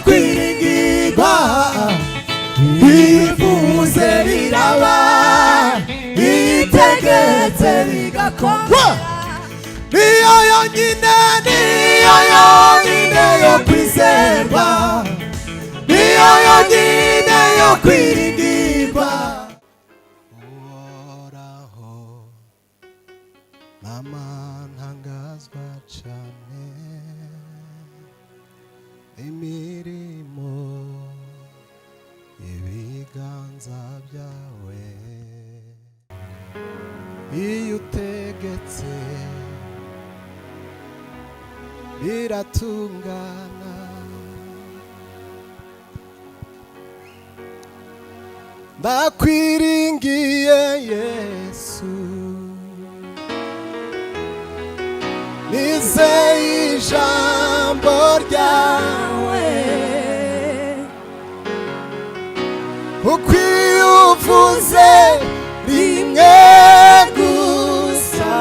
kwiringirwa ivuze riraba itegetse bigakorwa niyo yonyine yo kwizerwa niyo yonyine yo kwiringirwa uhoraho mama ntangazwa cane imirimo ibiganza byawe iyo utegetse biratungana ndakwiringiye Yesu nizeye ijambo ryawe uko iyo uvuze rimwe gusa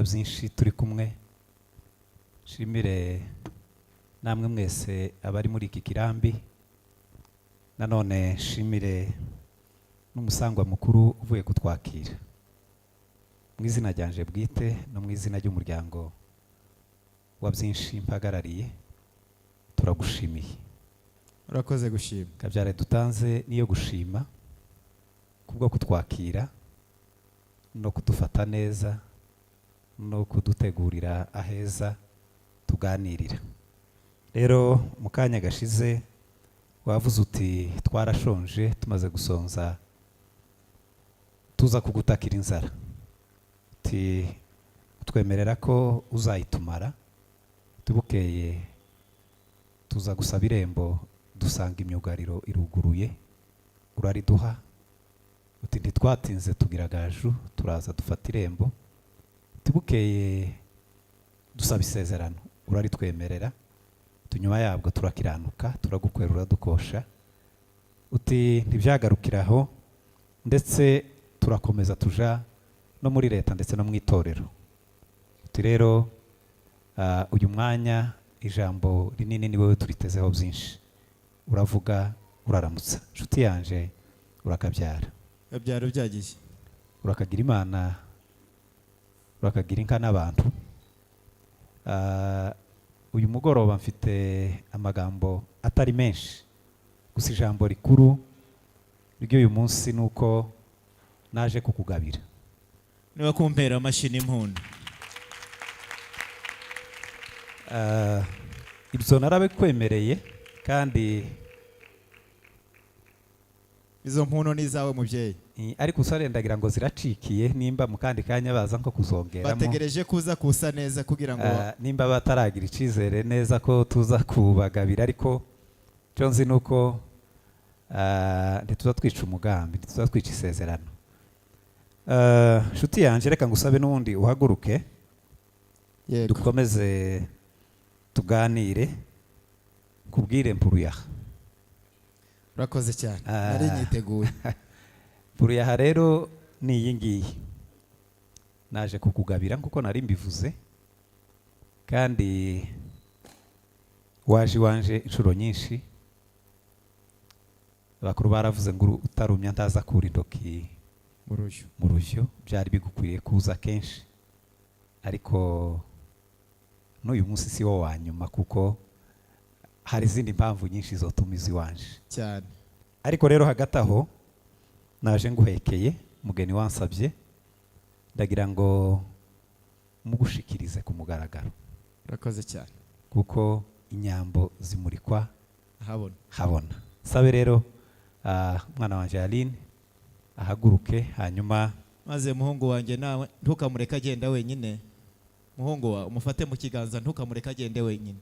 byinshi turi kumwe shimire namwe mwese abari muri iki kirambi nanone shimire n'umusangwa mukuru uvuye kutwakira mu izina ryanje bwite no mu izina ry'umuryango wa byinshi mpagarariye turagushimiye urakoze gushima kabyare dutanze niyo gushima kubwo kutwakira no kudufata neza no kudutegurira aheza tuganirira rero mukanya gashize wavuze uti twarashonje tumaze gusonza tuza kugutakira inzara uti utwemerera ko uzayitumara tubukeye tuza gusaba irembo dusanga imyugariro iruguruye urariduha uti ntitwatinze tugira gaju turaza dufata irembo tubukeye dusaba isezerano uraritwemerera tunyuma yabwo turakiranuka turagukwerura dukosha uti ntibyagarukiraho ndetse turakomeza tuja no muri leta ndetse no mu itorero uti rero uyu mwanya ijambo rinini ni wowe turitezeho byinshi uravuga uraramutsa nshuti yanje urakabyara abyaro byagiye urakagira imana urakagira inka n'abantu uyu mugoroba mfite amagambo atari menshi gusa ijambo rikuru ry'uyu munsi nuko naje kukugabira niba kumpera amashini impundu ibyo narabikwemereye kandi izo mpuno ni zawe mubyeyi ariko usarendagira ngo ziracikiye nimba mu kandi kanya baza nko kuzongeramo bategereje kuza kusa neza kugira ngo nimba bataragira icizere neza ko tuza kubagabira ariko cyo nzi nuko ntituza twica umugambi ntituza twica isezerano nshuti yanjye reka ngusabe n'ubundi uhaguruke dukomeze tuganire kubwire mpuruyaha urakoze cyane nari nyiteguye mpuruyaha rero ni iyi ngiyi naje kukugabira nkuko nari mbivuze kandi waje wanje inshuro nyinshi abakuru baravuze ngo utarumya ntaza kura intoki mu rujyo byari bigukwiriye kuza kenshi ariko n'uyu munsi si wo wa nyuma kuko hari izindi mpamvu nyinshi zotuma iziwanje cyane ariko rero hagati aho naje nguhekeye mugeni wansabye ndagira ngo mugushikirize ku mugaragaro urakoze cyane kuko inyambo zimurikwa habona sabe rero mwana wanje Aline ahaguruke hanyuma maze muhungu wanje nawe ntukamureka agenda wenyine muhungu wa umufate mu kiganza ntukamureka agende wenyine.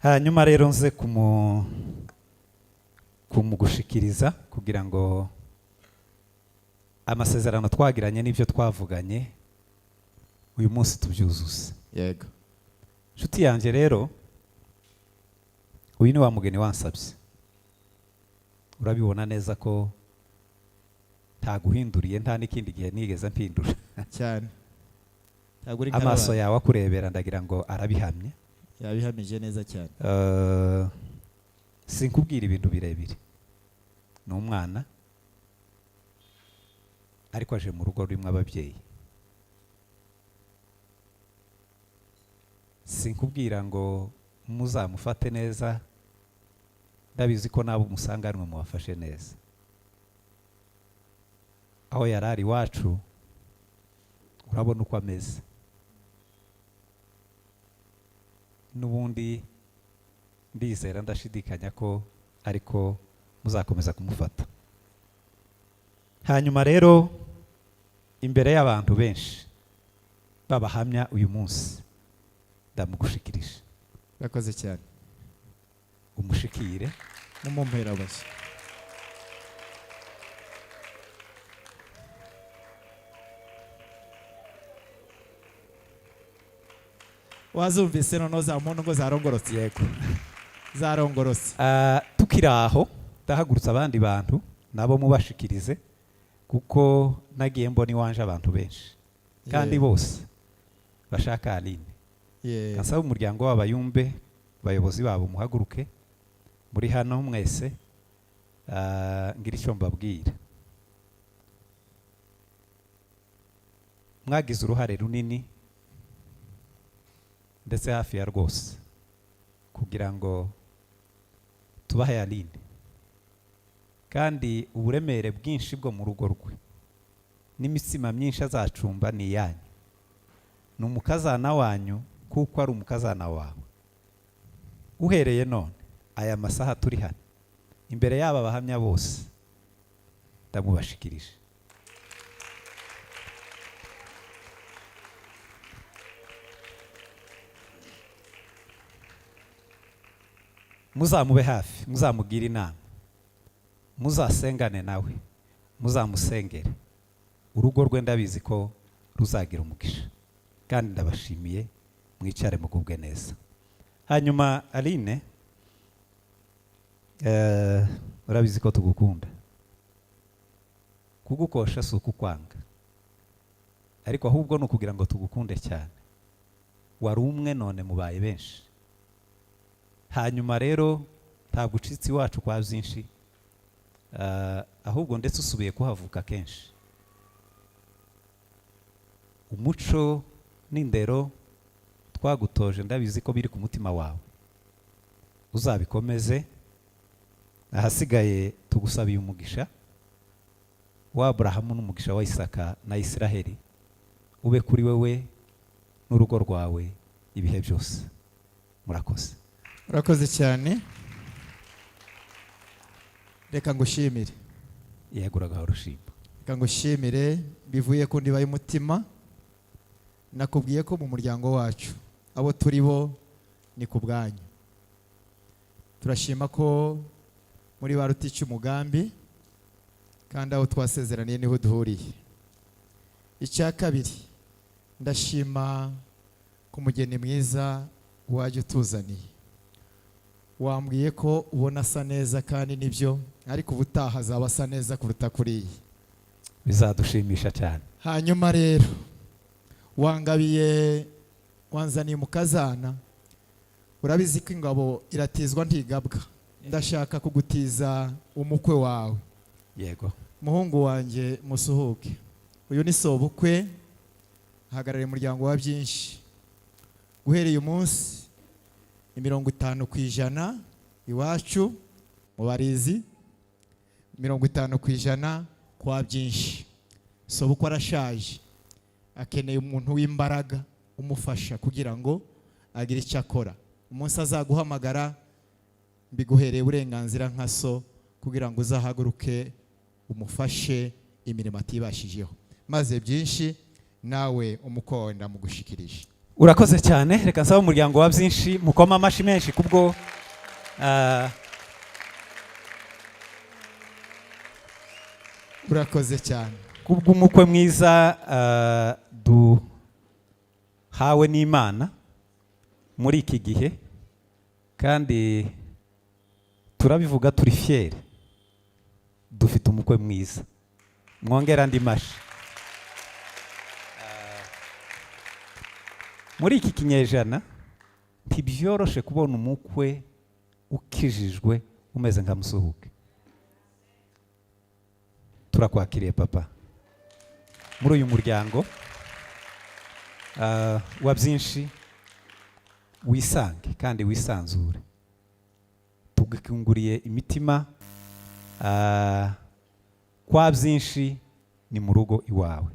hanyuma rero nze kumugushikiriza kugira ngo amasezerano twagiranye n'ibyo twavuganye uyu munsi tubyuzuze. Yego. Nshuti yanjye rero, uyu ni wa mugeni wansabye. Urabibona neza ko ntaguhinduriye, nta n'ikindi gihe nigeze mpindura cyane. Amaso yawe akurebera ndagira ngo arabihamye. Yabihamije neza cyane. Sinkubwira ibintu birebire. Ni umwana ariko aje mu rugo rurimo ababyeyi. Sinkubwira ngo muzamufate neza, ndabizi ko nabo musanga arimwe mubafashe neza. Aho yarari iwacu urabona uko ameze. N'ubundi ndizera ndashidikanya ko ariko muzakomeza kumufata. Hanyuma rero imbere y'abantu benshi babahamya uyu munsi ndamugushikirije. Urakoze cyane. Umushikire mumumpera bashya. Wazumvise noneho za muntu ngo zarongorotse. Yego. Zarongorotse. Tukiri aho ndahagurutsa abandi bantu nabo mubashikirize kuko nagiye mbona iwanje abantu benshi kandi bose bashaka Aline. Kasaba umuryango w'abayumbe bayobozi babo muhaguruke muri hano mwese ngira icyo mbabwira. Mwagize uruhare runini ndetse hafi ya rwose kugira ngo tubahe Aline, kandi uburemere bwinshi bwo mu rugo rwe n'imitsima myinshi azacumba ni yanyu. Ni umukazana wanyu kuko ari umukazana wawe. Uhereye none aya masaha turi hano imbere y'aba bahamya bose ndamubashikirije. Muzamube hafi, muzamugire inama, muzasengane nawe, muzamusengere. Urugo rwe ndabizi ko ruzagira umugisha kandi ndabashimiye, mwicare mugubwe neza. Hanyuma Aline, urabizi ko tugukunda. Kugukosha si ukukwanga, ariko ahubwo ni ukugira ngo tugukunde cyane. Wari umwe none mubaye benshi. Hanyuma rero ntabwo ucitse iwacu kwa byinshi, ahubwo ndetse usubiye kuhavuka kenshi. Umuco n'indero twagutoje ndabizi ko biri ku mutima wawe, uzabikomeze. Ahasigaye tugusabiye umugisha wa Aburahamu n'umugisha wa Isaka na Isiraheli ube kuri wewe n'urugo rwawe ibihe byose. Murakoze. Urakoze cyane. Reka ngushimire. Yeguraga urushimba. Reka ngushimire bivuye ku ndiba y'umutima. Nakubwiye ko mu muryango wacu abo turi bo ni ku bwanyu. Turashima ko muri barutica umugambi kandi aho twasezeraniye niho duhuriye. Icya kabiri, ndashima ku mugeni mwiza waje utuzaniye. Wambwiye ko ubona asa neza kandi nibyo, ariko ubutaha azaba asa neza kuruta kuriya. Bizadushimisha cyane. Hanyuma rero wangabiye wanzaniye umukazana. Urabizi ko ingabo iratizwa ntigabwa. Ndashaka kugutiza umukwe wawe. Yego. Muhungu wanjye musuhuke. Uyu ni sobukwe, hagarariye umuryango wa byinshi. Guhereye umunsi 50% iwacu mu barizi, 50% kwa byinshi. Sobukwe arashaje, akeneye umuntu w'imbaraga umufasha kugira ngo agire icyo akora. Umunsi azaguhamagara mbiguhereye uburenganzira nka so kugira ngo uzahaguruke umufashe imirimo atibashijeho. Maze byinshi nawe umukonda mugushikirije. urakoze cyane. Reka nsaba umuryango wa byinshi mukoma amashi menshi kubwo urakoze cyane kubw'umukwe mwiza duhawe n'Imana muri iki gihe, kandi turabivuga turi fieri, dufite umukwe mwiza. Mwongera andi mashi. Muri iki kinyejana ntibyoroshe kubona umukwe ukijijwe umeze nka Musuhuke. Turakwakiriye papa muri uyu muryango wa byinshi, wisange kandi wisanzure. Tugukunguriye imitima, kwa byinshi ni mu rugo iwawe,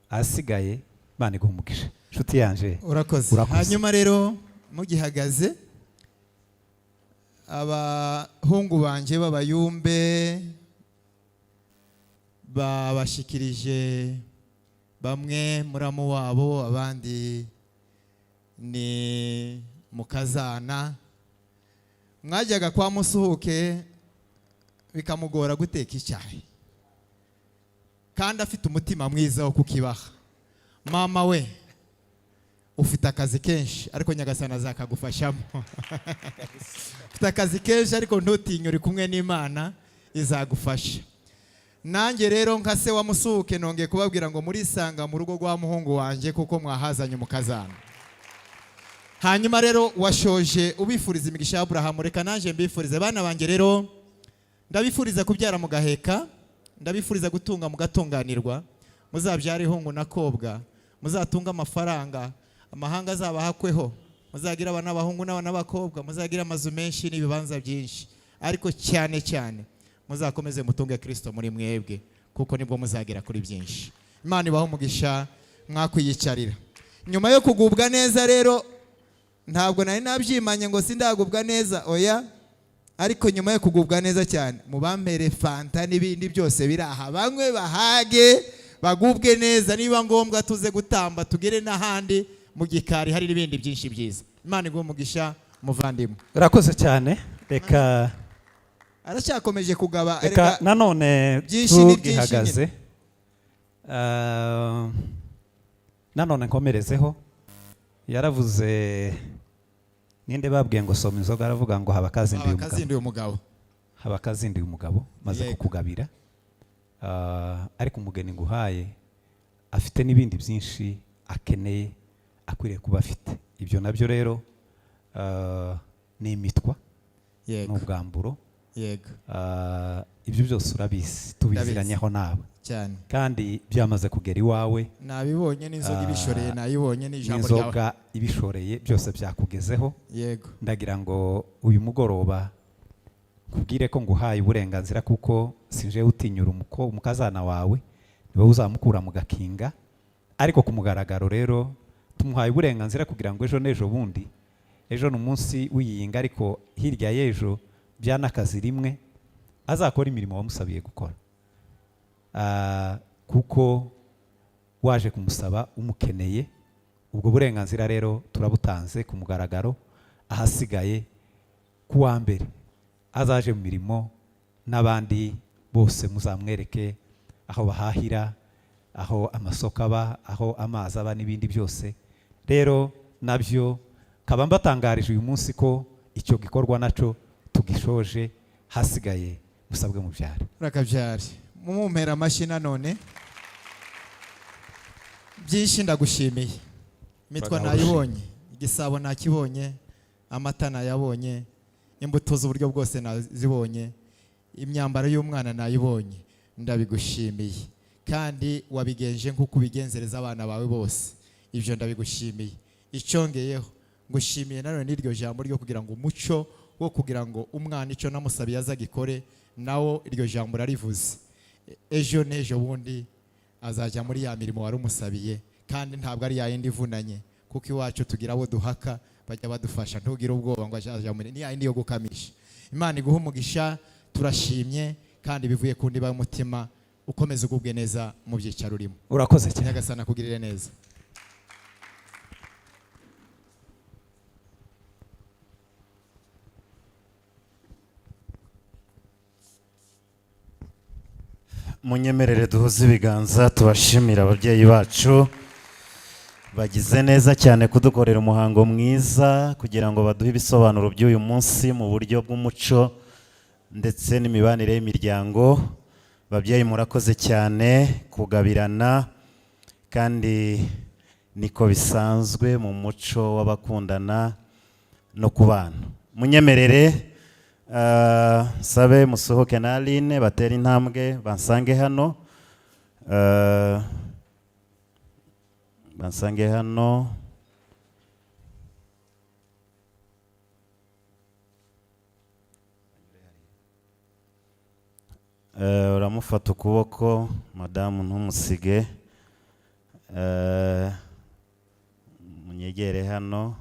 asigaye Imana iguhumugisha. Nshuti yanje urakoze. Hanyuma rero mugihagaze, abahungu banje b'abayumbe babashikirije bamwe muramu wabo, abandi ni mukazana. Mwajyaga kwa Musuhuke bikamugora guteka icyayi, kandi afite umutima mwiza wo kukibaha. Mama we, ufite akazi kenshi ariko Nyagasani azakagufashamo. Ufite akazi kenshi ariko ntutinye, uri kumwe n'Imana izagufasha. Nanjye rero nka se wa Musuhuke nongeye kubabwira ngo murisanga mu rugo rwa muhungu wanje kuko mwahazanye mukazana. Hanyuma rero washoje ubifuriza imigisha ya Abrahamu, reka nanje mbifurize bana banjye. Rero ndabifuriza kubyara mugaheka, ndabifuriza gutunga mugatunganirwa, muzabyara ihungu na kobwa, muzatunga amafaranga, amahanga azabahakweho, muzagira abana b'abahungu n'abana b'abakobwa, muzagira amazu menshi n'ibibanza byinshi, ariko cyane cyane muzakomeze mutunge Kristo muri mwebwe, kuko nibwo muzagera kuri byinshi. Imana ibaho umugisha, mwakwiyicarira. Nyuma yo kugubwa neza rero, ntabwo nari nabyimanye ngo sindagubwa neza, oya, ariko nyuma yo kugubwa neza cyane, mubampere fanta n'ibindi byose biraha, banywe bahage bagubwe neza, niba ngombwa tuze gutamba tugere n'ahandi mu gikari hari n'ibindi byinshi byiza. Imana iguhe umugisha muvandimwe. Urakoze cyane. Reka aracyakomeje kugaba, reka nanone tugihagaze, nanone nkomerezeho. Yaravuze ninde babwiye ngo soma inzoga, aravuga ngo habakazinduye umugabo, habakazinduye umugabo maze kukugabira. Ariko umugeni nguhaye afite n'ibindi byinshi akeneye, akwiriye kuba afite. Ibyo nabyo rero ni imitwa, n'ubwamburo. Ibyo byose urabizi, tubiziranyeho nawe cyane, kandi byamaze kugera iwawe. Nabibonye n'inzoga ibishoreye, nayibonye n'ijambo ryawe, n'inzoga ibishoreye byose byakugezeho. Yego. Ndagira ngo uyu mugoroba kubwire ko nguhaye uburenganzira, kuko sinje utinyura umukazana wawe, niwe uzamukura mu gakinga, ariko ku mugaragaro rero tumuhaye uburenganzira kugira ngo ejo n'ejo bundi, ejo n'umunsi w'iyinga, ariko hirya y'ejo byanakazi rimwe azakora imirimo wamusabiye gukora, kuko waje kumusaba umukeneye. Ubwo burenganzira rero turabutanze ku mugaragaro. Ahasigaye kuwa mbere azaje mu mirimo, n'abandi bose muzamwereke aho bahahira, aho amasoko aba, aho amazi aba n'ibindi byose. Rero nabyo kaba mbatangarije uyu munsi ko icyo gikorwa naco tugishoje, hasigaye musabwe mubyare. Urakabyare mumumpera amashyi. Nanone byinshi ndagushimiye. Imitwa nayibonye, igisabo nakibonye, amata nayabonye, imbuto z'uburyo bwose nazibonye, imyambaro y'umwana nayibonye. Ndabigushimiye, kandi wabigenje nk'uko ubigenzereza abana bawe bose. Ibyo ndabigushimiye. Icyongeyeho ngushimiye nanone n'iryo jambo ryo kugira ngo umuco wo kugira ngo umwana icyo namusabiye azagikore, nawo iryo jambo rarivuze. Ejo n'ejo bundi azajya muri ya mirimo wari umusabiye, kandi ntabwo ari yayindi ivunanye, kuko iwacu tugira abo duhaka bajya badufasha. Ntugire ubwoba ngo ajya muri ni yayindi yo gukamisha. Imana iguhe umugisha, turashimye kandi bivuye ku ndiba y'umutima. Ukomeze ugubwe neza mu byicaro urimo. Urakoze cyane. Nyagasani akugirire neza. munyemerere duhuze ibiganza tubashimira ababyeyi bacu bagize neza cyane kudukorera umuhango mwiza kugira ngo baduhe ibisobanuro by'uyu munsi mu buryo bw'umuco ndetse n'imibanire y'imiryango. Babyeyi murakoze cyane kugabirana kandi niko bisanzwe mu muco w'abakundana no kubana. Munyemerere sabe musohoke na Aline batera intambwe bansange hano. Bansange hano. Uramufata ukuboko madamu ntumusige. Munyegere hano.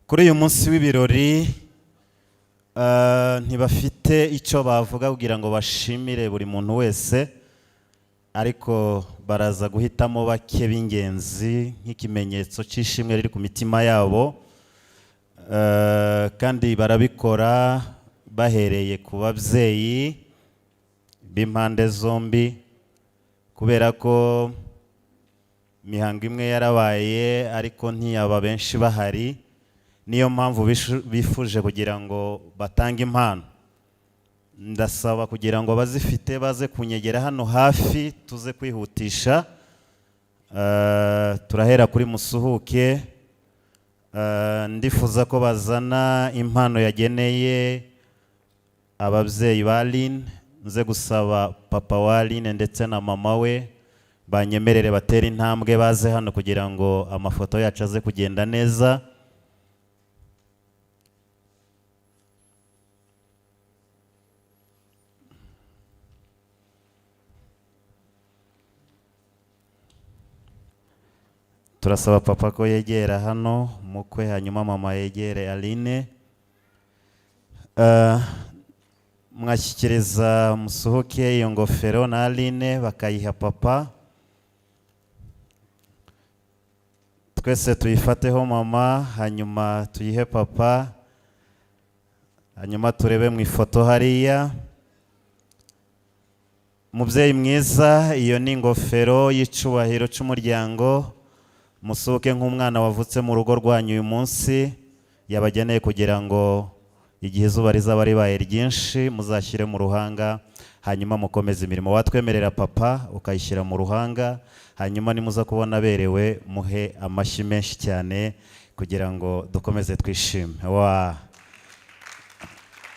Kuri uyu munsi w'ibirori ntibafite icyo bavuga kugira ngo bashimire buri muntu wese, ariko baraza guhitamo bake b'ingenzi nk'ikimenyetso cy'ishimwe riri ku mitima yabo, kandi barabikora bahereye ku babyeyi b'impande zombi, kubera ko imihango imwe yarabaye ariko ntiyaba benshi bahari. Niyo mpamvu bifuje kugira ngo batange impano. Ndasaba kugira ngo bazifite baze kunyegera hano hafi tuze kwihutisha. Turahera kuri musuhuke. Ndifuza ko bazana impano yageneye ababyeyi ba Aline. Nze gusaba papa wa Aline ndetse na mama we banyemerere batera intambwe baze hano kugira ngo amafoto yacu aze kugenda neza. Turasaba papa ko yegera hano mukwe, hanyuma mama yegere Aline. Mwashyikiriza musohoke iyo ngofero na Aline bakayiha papa. Twese tuyifateho mama, hanyuma tuyihe papa, hanyuma turebe mu ifoto hariya. Mubyeyi mwiza, iyo ni ingofero y'icubahiro cy'umuryango. Musohoke nk'umwana wavutse mu rugo rwanyu uyu munsi, yabageneye kugira ngo igihe izuba rizaba ribaye ryinshi muzashyire mu ruhanga, hanyuma mukomeze imirimo. Watwemerera papa ukayishyira mu ruhanga, hanyuma nimuza kubona berewe muhe amashyi menshi cyane kugira ngo dukomeze twishime.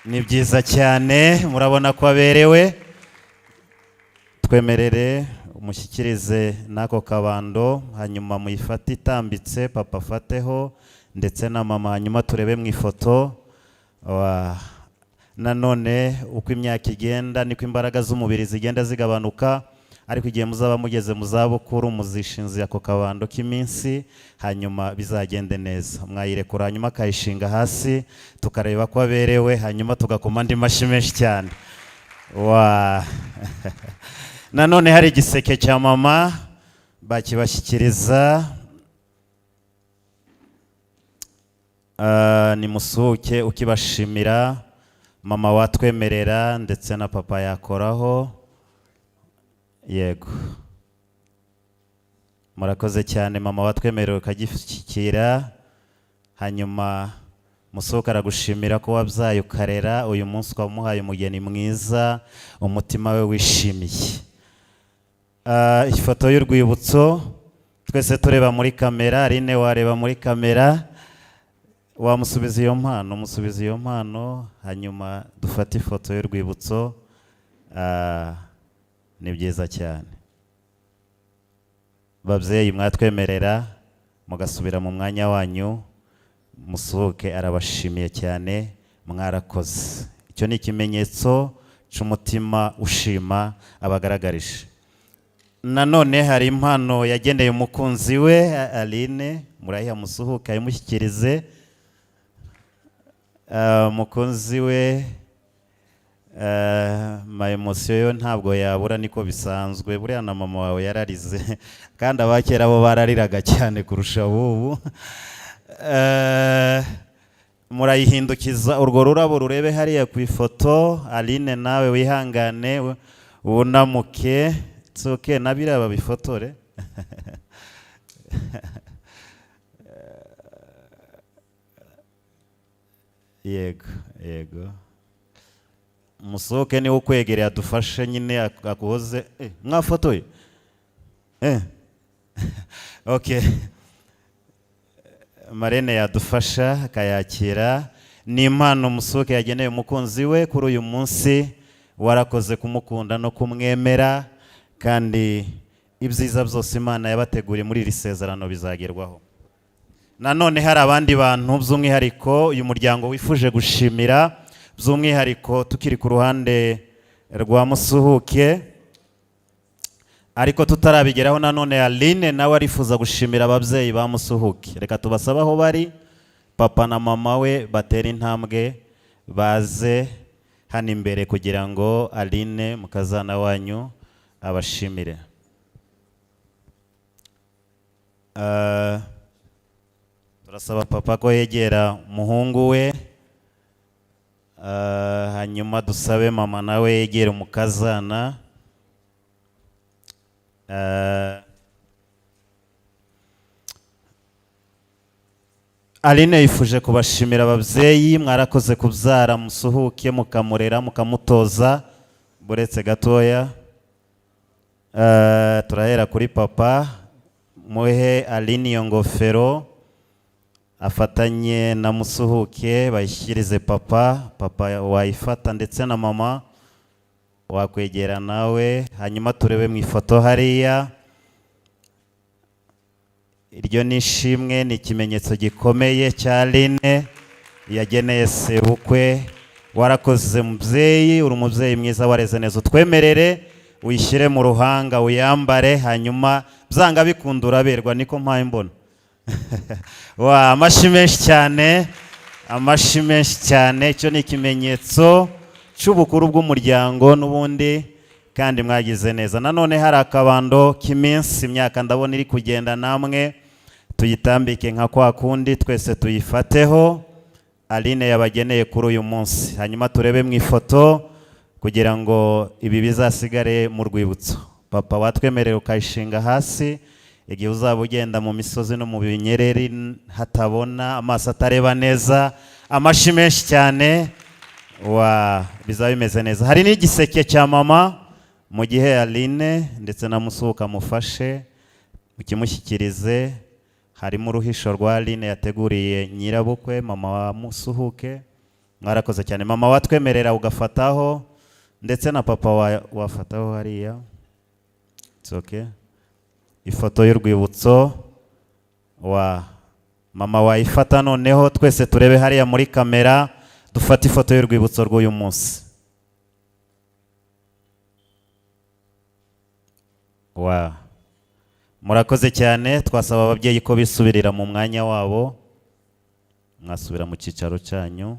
Ni byiza cyane, murabona ko aberewe. Twemerere umushyikirize n'ako kabando, hanyuma muyifate itambitse, papa afateho ndetse na mama, hanyuma turebe mu ifoto. Nanone uko imyaka igenda niko imbaraga z'umubiri zigenda zigabanuka, ariko igihe muzaba mugeze mu zabukuru muzishinze ako kabando k'iminsi, hanyuma bizagende neza. Mwayirekura hanyuma akayishinga hasi tukareba ko aberewe, hanyuma tugakoma andi mashyi menshi cyane. Nanone hari igiseke cya mama bakibashyikiriza. Nimusuhuke ukibashimira. Mama watwemerera ndetse na papa yakoraho. Yego, murakoze cyane. Mama watwemerera ukagishyikira, hanyuma musohoka aragushimira ko wabyaye ukarera. Uyu munsi wamuhaye umugeni mwiza, umutima we wishimiye. Ifoto y'urwibutso, twese tureba muri kamera. Aline wareba muri kamera, wamusubiza iyo mpano, musubiza iyo mpano, hanyuma dufate ifoto y'urwibutso. Ni byiza cyane. Babyeyi mwatwemerera mugasubira mu mwanya wanyu. Musohoke arabashimiye cyane, mwarakoze. Icyo ni ikimenyetso cy'umutima ushima abagaragarije. Nanone hari impano yagendeye umukunzi we Aline, murayiha musohoke ayimushyikirize. umukunzi we ma emosiyo yo ntabwo yabura, niko bisanzwe. Buriya na mama wawe yararize kandi abakera bo barariraga cyane kurusha ubu. Murayihindukiza urwo rurabo rurebe hariya ku ifoto. Aline nawe wihangane wunamuke, tsoke nabira babifotore. Yego musohoke, niwe ukwegereye adufashe nyine akuhoze. Mwafotoye? Okay. Marene yadufasha akayakira. Ni impano musohoke yageneye umukunzi we kuri uyu munsi. Warakoze kumukunda no kumwemera, kandi ibyiza byose Imana yabateguriye muri iri sezerano bizagerwaho. Nanone hari abandi bantu by'umwihariko uyu muryango wifuje gushimira, by'umwihariko tukiri ku ruhande rwa Musuhuke, ariko tutarabigeraho. Nanone Aline nawe arifuza gushimira ababyeyi ba Musuhuke. Reka tubasaba aho bari, papa na mama we batera intambwe baze hano imbere kugira ngo Aline mukazana wanyu abashimire. Turasaba papa ko yegera umuhungu we, hanyuma dusabe mama nawe yegera umukazana. Aline yifuje kubashimira ababyeyi, mwarakoze kubyara Musuhuke mukamurera mukamutoza. Buretse gatoya turahera kuri papa, muhe Aline iyo ngofero afatanye na Musuhuke bayishyirize papa. Papa wayifata ndetse na mama wakwegera nawe, hanyuma turebe mu ifoto hariya. Iryo nishimwe ni ikimenyetso gikomeye cya Aline yageneye sebukwe. Warakoze mubyeyi, uri umubyeyi mwiza, wareze neza. Utwemerere uyishyire mu ruhanga uyambare, hanyuma byanga bikundura berwa, niko mpaye mbona. Amashyi menshi cyane, amashyi menshi cyane. Icyo ni ikimenyetso cy'ubukuru bw'umuryango n'ubundi, kandi mwagize neza. Nanone hari akabando k'iminsi, imyaka ndabona iri kugenda, namwe tuyitambike nka kwa kundi, twese tuyifateho. Aline yabageneye kuri uyu munsi, hanyuma turebe mu ifoto kugira ngo ibi bizasigare mu rwibutso. Papa watwemerera ukayishinga hasi, igihe uzaba ugenda mu misozi no mu binyereri hatabona, amaso atareba neza. Amashyi menshi cyane, bizaba bimeze neza. Hari n'igiseke cya mama, mu gihe Aline ndetse na Musuhuke amufashe mukimushyikirize. Harimo uruhisho rwa Aline yateguriye nyirabukwe, mama wa Musuhuke. Mwarakoze cyane. Mama watwemerera ugafataho, ndetse na papa wafataho hariya. It's okay. Ifoto y'urwibutso mama wayifata. Noneho twese turebe hariya muri kamera, dufate ifoto y'urwibutso rw'uyu munsi. Murakoze cyane. Twasaba ababyeyi ko bisubirira mu mwanya wabo, mwasubira mu cyicaro cyanyu.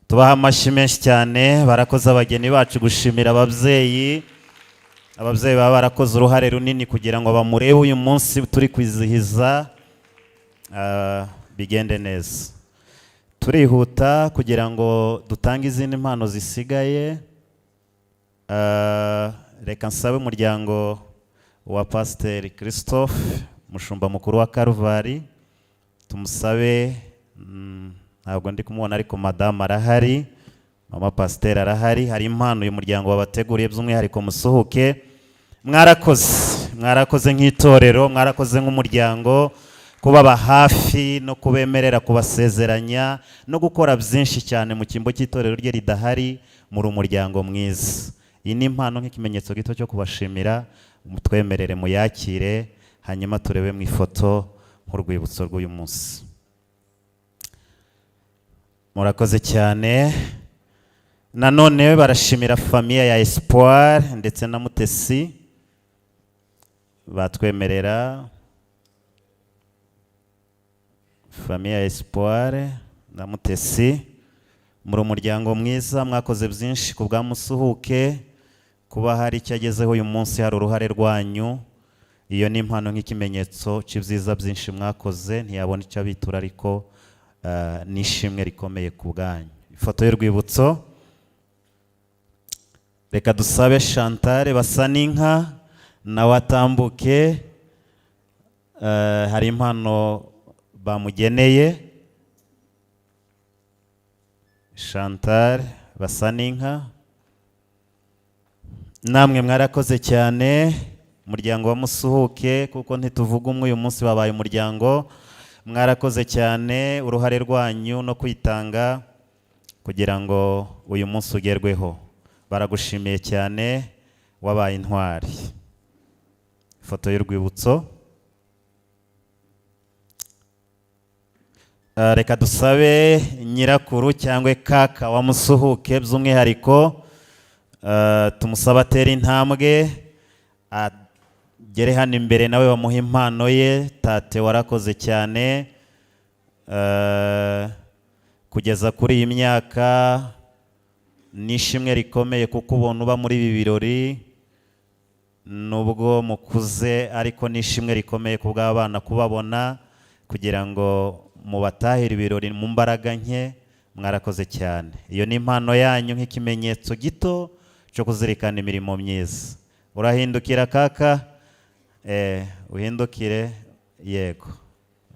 Tubaha amashyi menshi cyane. Barakoze abageni bacu gushimira ababyeyi. Ababyeyi baba barakoze uruhare runini kugira ngo bamurebe uyu munsi turi kwizihiza bigende neza. Turihuta kugira ngo dutange izindi mpano zisigaye. Reka nsabe umuryango wa Pasiteri Christophe, mushumba mukuru wa Karuvali, tumusabe. Ntabwo ndi kumubona ariko madamu arahari, mama Pasiteri arahari. Hari impano uyu muryango wabateguriye by'umwihariko Musuhuke. Mwarakoze nk'itorero, mwarakoze nk'umuryango, kubaba hafi no kubemerera, kubasezeranya no gukora byinshi cyane mu cyimbo cy'itorero rye ridahari. Muri umuryango mwiza. Iyi ni impano nk'ikimenyetso gito cyo kubashimira. Mutwemerere muyakire, hanyuma turebe mu ifoto nk'urwibutso rw'uyu munsi. Murakoze cyane. Nanone barashimira famiye ya Espoir ndetse na Mutesi, batwemerera. Famiye ya Espoir na Mutesi muri umuryango mwiza, mwakoze byinshi ku bwa Musuhuke, kuba hari icyo agezeho uyu munsi hari uruhare rwanyu. Iyo ni impano nk'ikimenyetso cy'ibyiza byinshi mwakoze, ntiyabona icyo abitura, ariko n'ishimwe rikomeye ku bwanyu. Ifoto y'urwibutso, reka dusabe Chantal Basaninka nawe atambuke. Hari impano bamugeneye. Chantal Basaninka, namwe mwarakoze cyane umuryango wa Musuhuke, kuko ntituvuga umwe, uyu munsi babaye umuryango. Mwarakoze cyane, uruhare rwanyu no kwitanga kugira ngo uyu munsi ugerweho. Baragushimiye cyane, wabaye intwari. Ifoto y'urwibutso, reka dusabe nyirakuru cyangwa kaka wa Musuhuke by'umwihariko, tumusaba atera intambwe agere hano imbere nawe bamuha impano ye. Tate warakoze cyane kugeza kuri iyi myaka, n'ishimwe rikomeye kuko ubona uba muri ibi birori, nubwo mukuze ariko n'ishimwe rikomeye ku bw'abana kubabona, kugira ngo mubatahire ibirori mu mbaraga nke. Mwarakoze cyane. Iyo ni impano yanyu nk'ikimenyetso gito cyo kuzirikana imirimo myiza. Urahindukira kaka, uhindukire. Yego,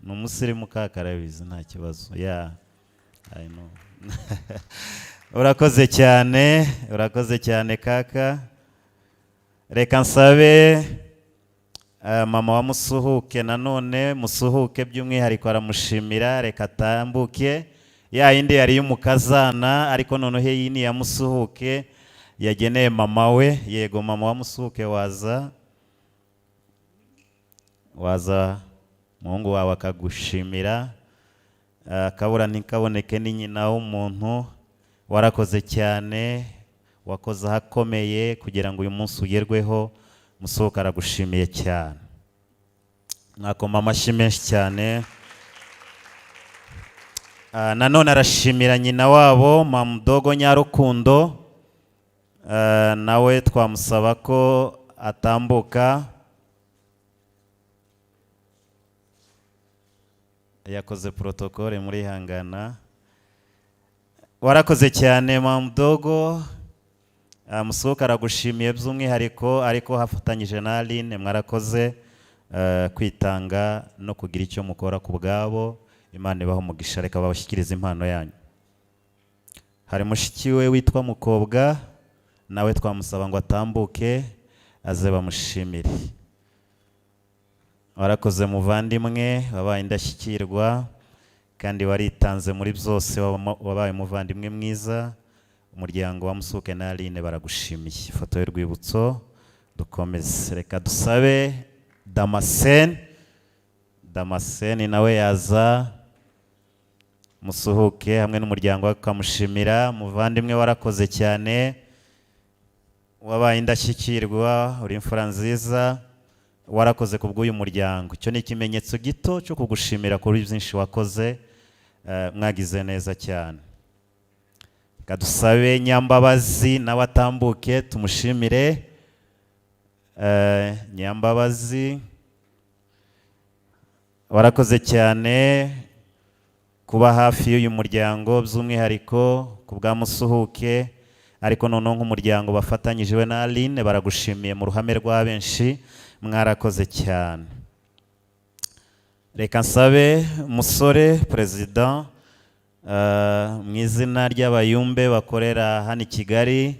ni umusirimu kaka, arabizi nta kibazo. I know. Urakoze cyane, urakoze cyane kaka. Reka nsabe mama wa Musuhuke nanone. Musuhuke by'umwihariko aramushimira, reka atambuke. Ya yindi yari y'umukazana, ariko noneho iyi ni ya Musuhuke yageneye mama we. Yego, mama wa Musuhuke, waza muhungu wawe akagushimira. Akabura ntikaboneke ni nyina w'umuntu. Warakoze cyane, wakoze ahakomeye kugira ngo uyu munsi ugerweho. Musuhuke aragushimiye cyane. Mwakoma amashyi menshi cyane. Nanone arashimira nyina wabo Mama Dogo Nyarukundo, nawe twamusaba ko atambuka. Yakoze protokole muri hangana. Warakoze cyane Mama Dogo. Musuhuke aragushimiye by'umwihariko, ariko hafatanyije na Aline. Mwarakoze kwitanga no kugira icyo mukora ku bwabo. Imana ibaho umugisha. Reka babashyikirize impano yanyu. Hari mushiki we witwa Mukobwa, nawe twamusaba ngo atambuke aze bamushimire. Warakoze muvandimwe, wabaye indashyikirwa kandi waritanze muri byose, wabaye umuvandimwe mwiza. Umuryango wa Musuhuke na Aline baragushimiye. Ifoto y'urwibutso, dukomeze. Reka dusabe Damascene nawe yaza. Musuhuke hamwe n'umuryango we kamushimira. Muvandimwe warakoze cyane, wabaye indashyikirwa, uri imfura nziza. Warakoze kubw'uyu muryango. Icyo ni ikimenyetso gito cyo kugushimira kuri byinshi wakoze. Mwagize neza cyane. Reka dusabe Nyambabazi nawe atambuke tumushimire. Nyambabazi, warakoze cyane kuba hafi y'uyu muryango by'umwihariko ku bwa Musuhuke, ariko noneho nk'umuryango bafatanyije we na Aline baragushimiye mu ruhame rwa benshi. Mwarakoze cyane. Reka nsabe Musore President mu izina ry'abayumbe bakorera hano i Kigali,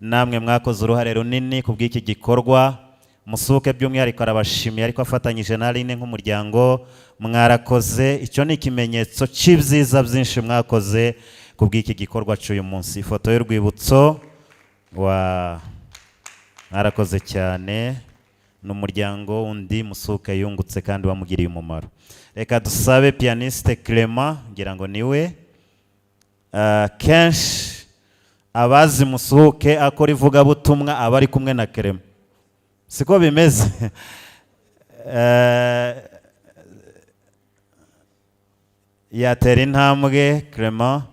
namwe mwakoze uruhare runini ku bw'iki gikorwa. Musuhuke by'umwihariko arabashimiye, ariko afatanyije na Aline nk'umuryango. Mwarakoze. Icyo ni ikimenyetso cy'ibyiza byinshi mwakoze ku bw'iki gikorwa cy'uyu munsi. Ifoto y'urwibutso, mwarakoze cyane. N'umuryango undi Musuhuke yungutse kandi wamugiriye umumaro. Reka dusabe pianiste Clement, ngira ngo niwe. Kenshi abazi Musuhuke akora ivugabutumwa aba ari kumwe na Clement, siko bimeze? Yatera intambwe Clement.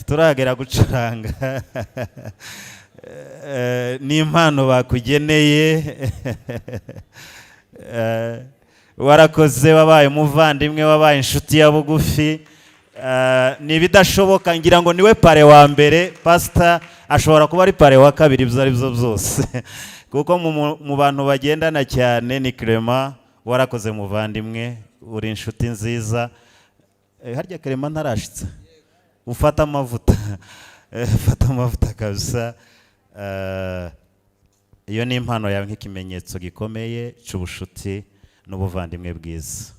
turagera gucuranga ni impano bakugeneye. Warakoze, wabaye umuvandimwe, wabaye inshuti ya bugufi. Ni ibidashoboka, ngira ngo niwe pare wa mbere, pastor ashobora kuba ari pare wa kabiri, ibyo ari byo byose kuko mu bantu bagendana cyane ni Clement. Warakoze muvandimwe, uri inshuti nziza. Harya Clement ntarashitse, ufata amavuta ufata amavuta kabisa. Iyo ni impano yawe nk'ikimenyetso gikomeye cy'ubushuti n'ubuvandimwe bwiza.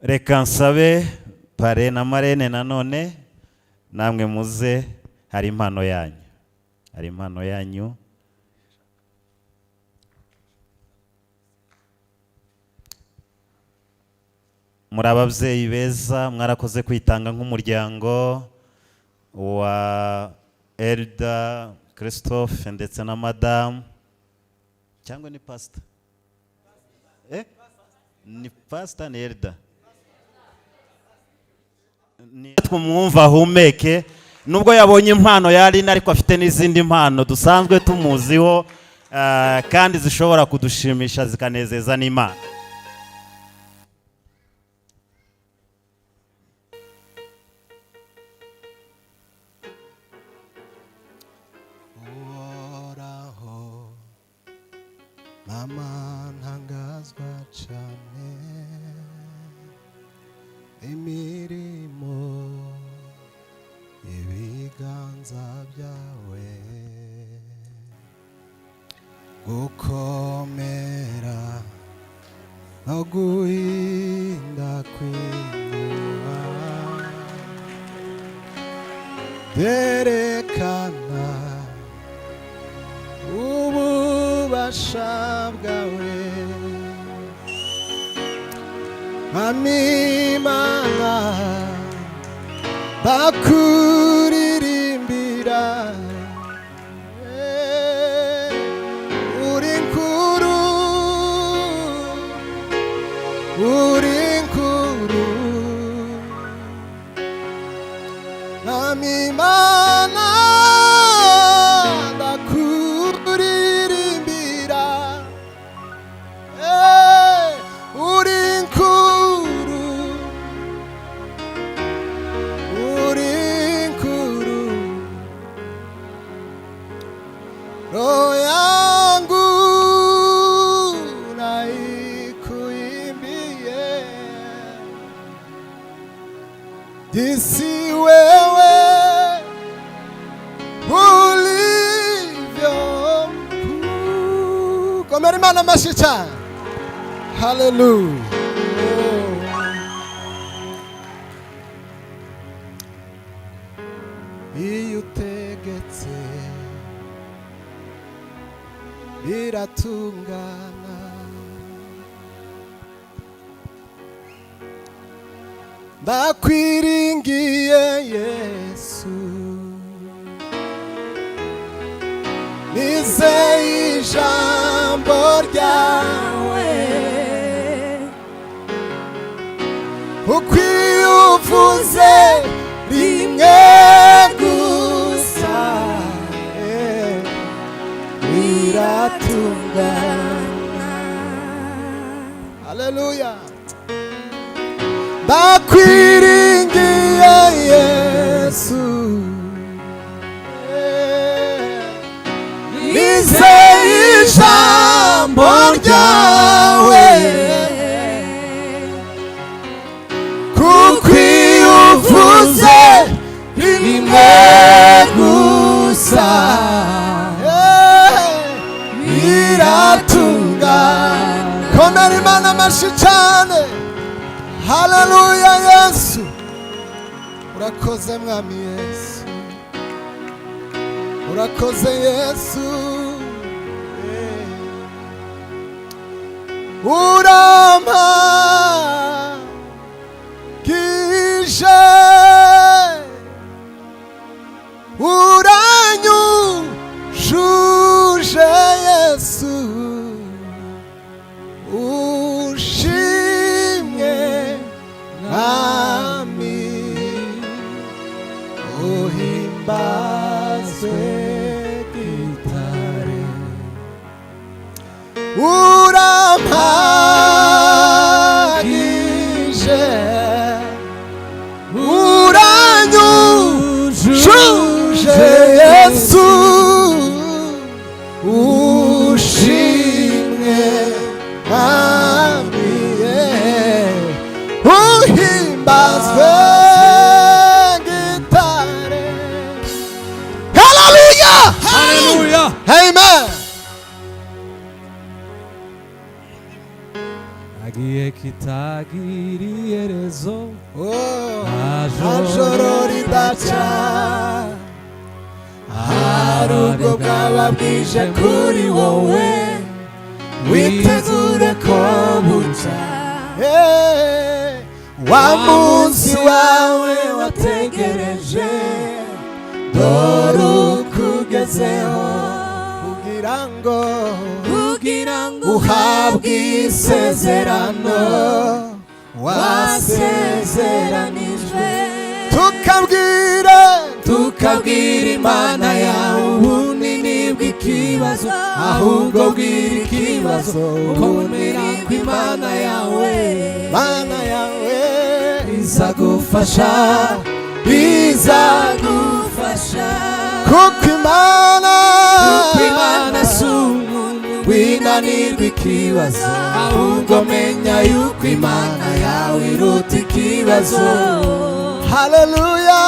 Reka nsabe pare na marene nanone namwe muze, hari impano yanyu, hari impano yanyu. Muri ababyeyi beza, mwarakoze kwitanga nk'umuryango wa Elda Christophe ndetse na Madame, cyangwa ni pastor? Ni pastor ni Elda? Twumwumva ahumeke, nubwo yabonye impano yari ariko afite n'izindi mpano dusanzwe tumuziho kandi zishobora kudushimisha zikanezeza n'Imana. Uhoraho, mama ntangazwa cyane imirimo ibiganza byawe, gukomera no guhinda kw'inkuba byerekana ububasha bwawe. Amimana bakuririmbira, uri nkuru, uri nkuru. Amimana bakuririmbira, uri nkuru, uri nkuru. Roho yangu naikuimbie jinsi wewe ulivyo mkuu. Komera Imana amashyi cyane. Hallelujah. Iyo utegetse biratungana, ndakwiringiye Yesu, nizeye ijambo ryawe, uko iyo uvuze rimwe gusa biratungana. Haleluya. Ndakwiringiye Yesu, nizeye ijambo ryawe, kuko iyo uvuze rimwe gusa biratungana. Komera Imana amashyi cyane. Haleluya. Yesu urakoze, mwami Yesu urakoze, Yesu urampa kije ritagira iherezo ajoro ridaca hari ubwo bwaba bwije kuri wowe witegure ko buca wa munsi wawe wategereje dore ukugezeho kugira ngo uhabwe isezerano wasezeranijwe tukabwira Imana yawe ubunini bw'ikibazo ahubwo bwira ikibazo ukomera ku Imana yawe izagufasha kuko Imana si umuntu winanirwa ikibazo ahubwo menya yuko Imana yawe iruta ikibazo. Haleluya,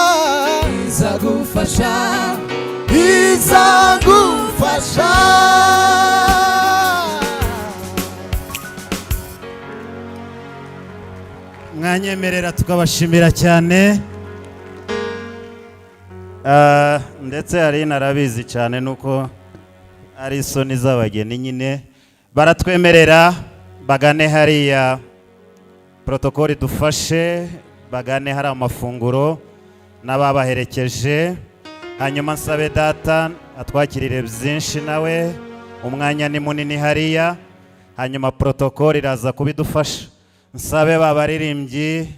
izagufasha mwanyemerera tukabashimira cyane. Ndetse hari narabizi cyane nuko ari isoni z'abageni nyine baratwemerera bagane hariya protokoli dufashe bagane hari amafunguro n'ababaherekeje, hanyuma nsabe data atwakirire byinshi nawe umwanya ni munini hariya, hanyuma protokoli iraza kubidufasha. Nsabe babaririmbyi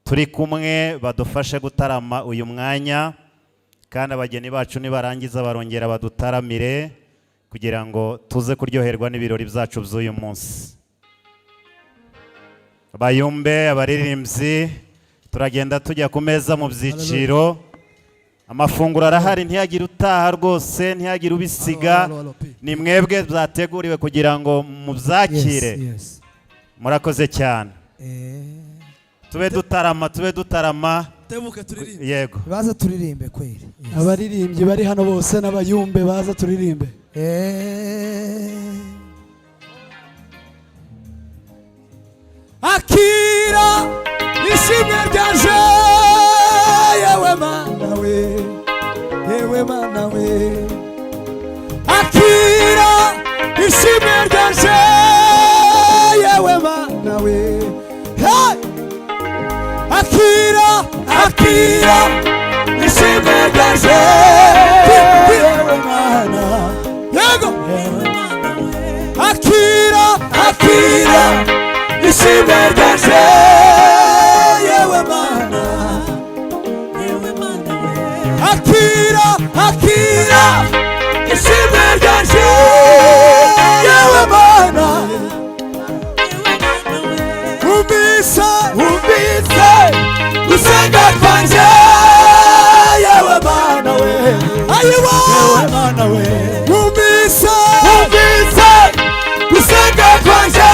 turi kumwe badufashe gutarama uyu mwanya, kandi abageni bacu nibarangiza barongera badutaramire kugira ngo tuze kuryoherwa n'ibirori byacu by'uyu munsi. Bayumbe abaririmbyi turagenda tujya ku meza mu byiciro, amafunguro arahari ntiyagire utaha rwose, ntiyagire ubisiga, ni mwebwe byateguriwe kugira ngo mubyakire. Murakoze cyane. Tube dutarama yego baza turirimbe kweli. Abaririmbyi bari hano bose n'abayumbe baza turirimbe. Akira ishimwe ryaje yewe Mana we, akira ishimwe ryaje yewe Mana we, akira ishimwe ryaje yewe Mana, yego akira ishimwe ryaje yewe Mana, akira ishimwe ryaje yewe Mana, umvise gusenga kwanje yewe Mana we, ayiwa yewe Mana we, umvise gusenga kwanje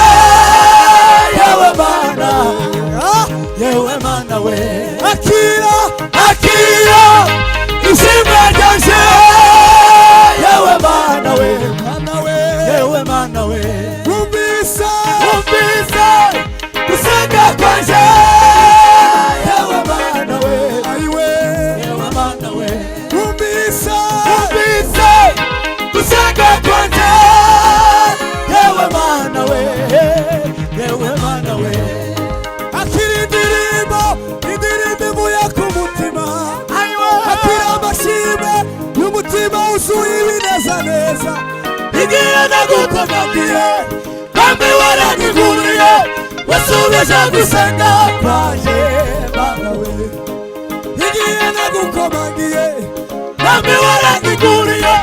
yewe Mana we, akira ishimwe ryaje yewe Mana we, yewe Mana we, umvise gusenga kwanje yewe Mana we, ayiwe yewe Mana we, umvise gusenga kwanje yewe Mana we, yewe Mana we, akira indirimbo ivuye ku mutima, akira amashimwe y'umutima wuzuye ibinezaneza, igihe nagukomagiye kandi waranyiguriye wasubije gusenga kwanje Mana we, igihe nagukomagiye kandi waranyiguriye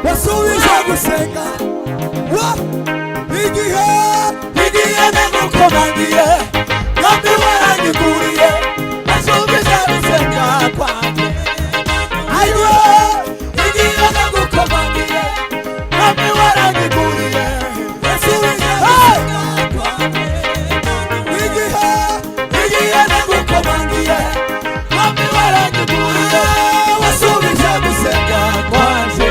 wasubije gusenga, igihe nagukomagiye kandi waranyiguriye wasubije gusenga kwanje, ayiwe igihe nagukomagiye kandi waranyiguriye wasubije gusenga kwanje, igihe nagukomagiye kandi waranyiguriye wasubije gusenga kwanje.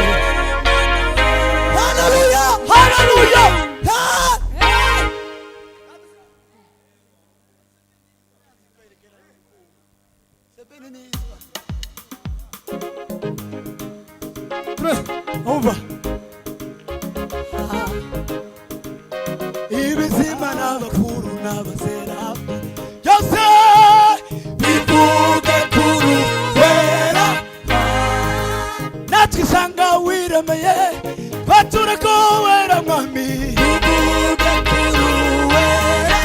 Hallelujah, hallelujah. umva ibizima n'abakuru n'abazera byose bivuge kuri wera natwe isanga wiremeye bature ko wera mwami bivuge kuri wera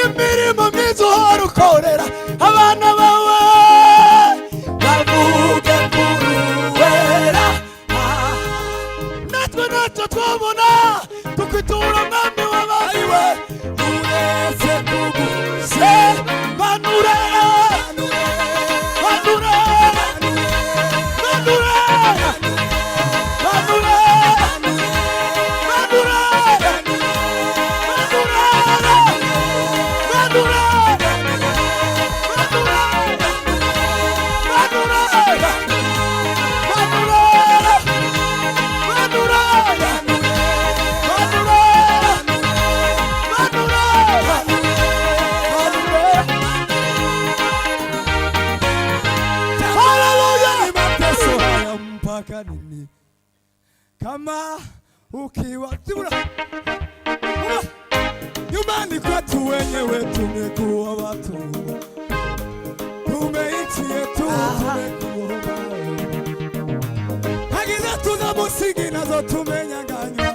imirimo myiza uhora ukorera abana bawe bavuge kuri wera natwe ntacyo twabona tukwitura mwami w'abahiwe uretse kuguse manure manure manure manure kama ukiwa nyumbani kwetu wenyewe tumekuwa watumwa, tumeishi yetu tumekuomba, haki zetu za msingi nazo tumenyang'anywa,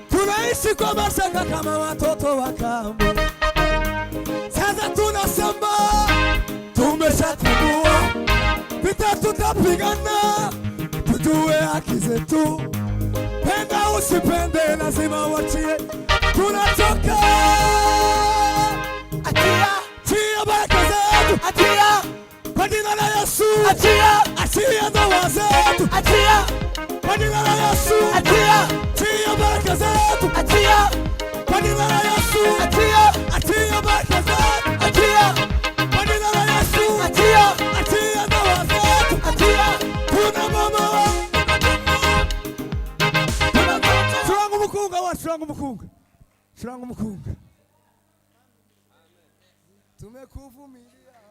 tunaishi kwa mashaka kama watoto wa kambo. Sasa tunasema tumeshatambua vita tutapigana, tujue haki zetu, penda usipende lazima wachie, tunachoka achia baraka zetu, achia kwa jina la Yesu, achia ndoa zetu, achia kwa jina la Yesu, achia baraka zetu, achia kwa jina la Yesu, achia baraka zetu, achia kwa jina la Yesu, achia ndoa zetu, achia tuna mama Shrangu mkunga tumekuvumilia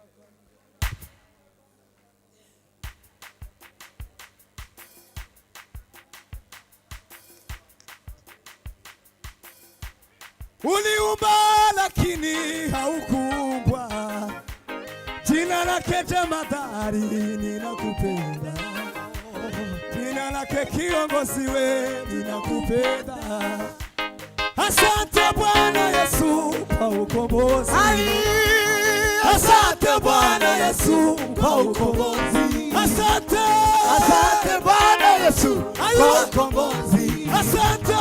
uliumba lakini haukuumbwa, jina lake jemadari ninakupenda, jina lake kiongozi we ninakupenda. Asante Bwana Yesu kwa ukombozi, asante Bwana Yesu kwa ukombozi, asante Bwana Yesu kwa ukombozi, asante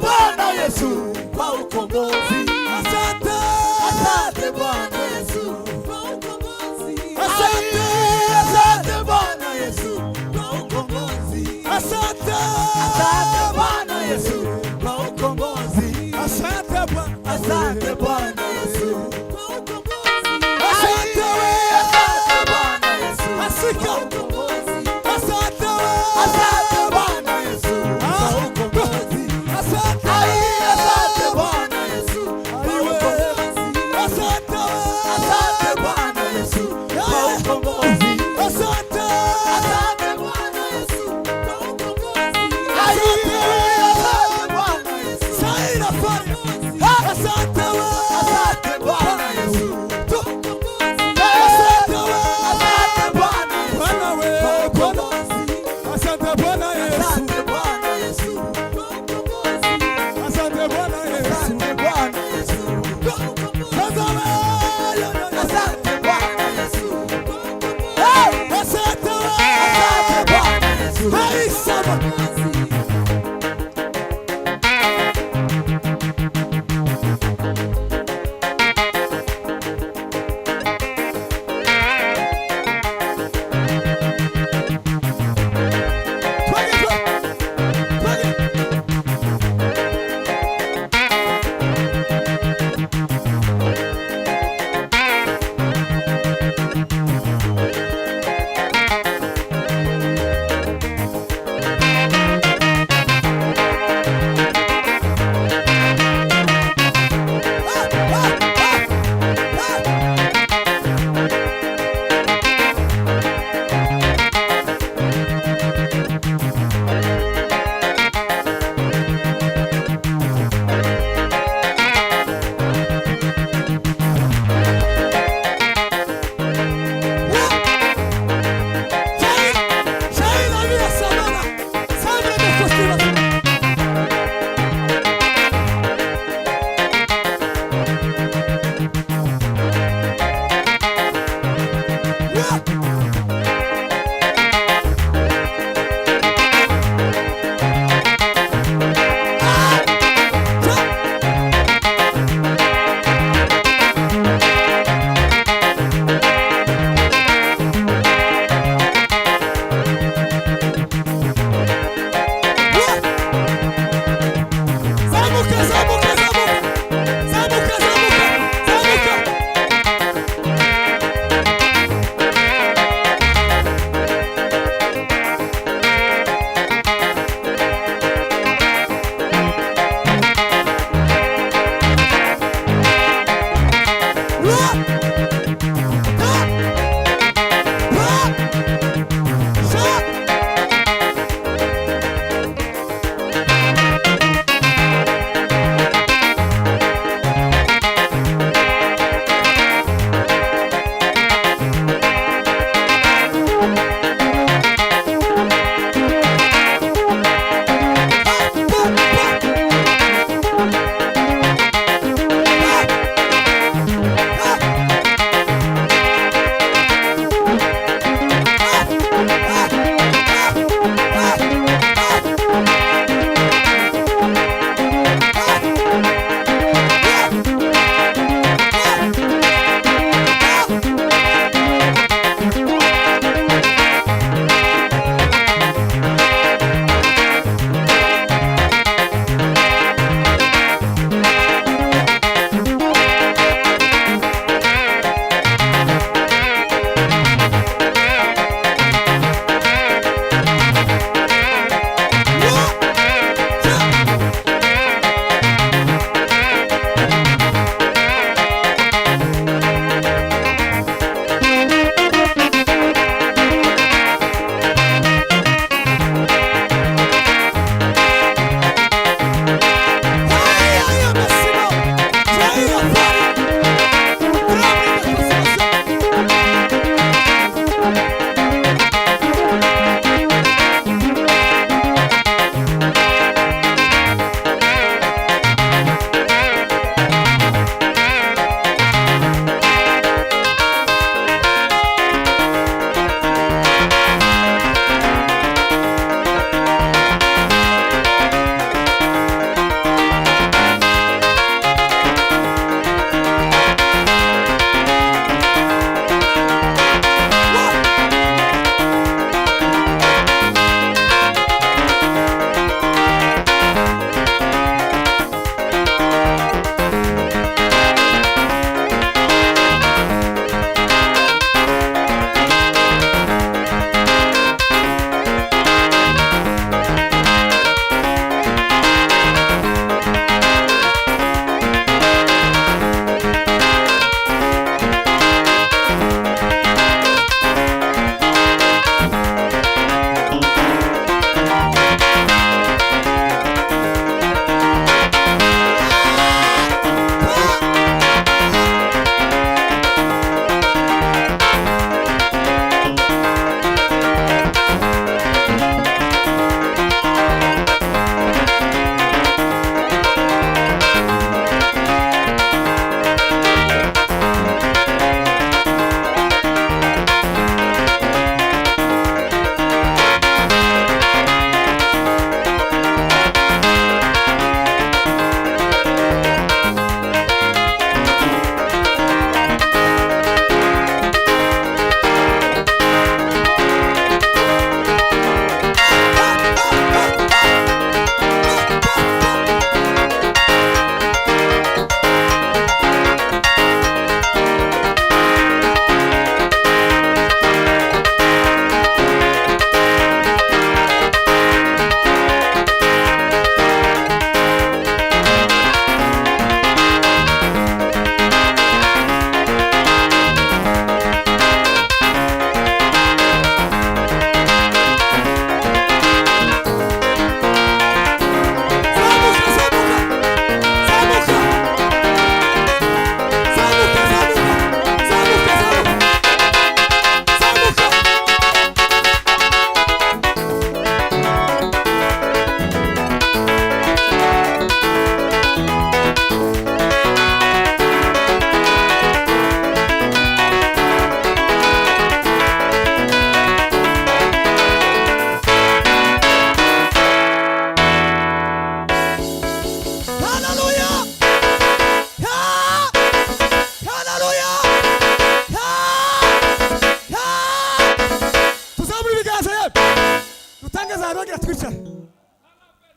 Bwana Yesu kwa ukombozi, asante Bwana Yesu kwa ukombozi, asante Bwana Yesu kwa ukombozi, asante Bwana Yesu kwa ukombozi, asante Bwana Yesu kwa ukombozi, asante Bwana Yesu asika ukombozi, asante Bwana Yesu kwa ukombozi, asante Bwana Yesu kwa ukombozi.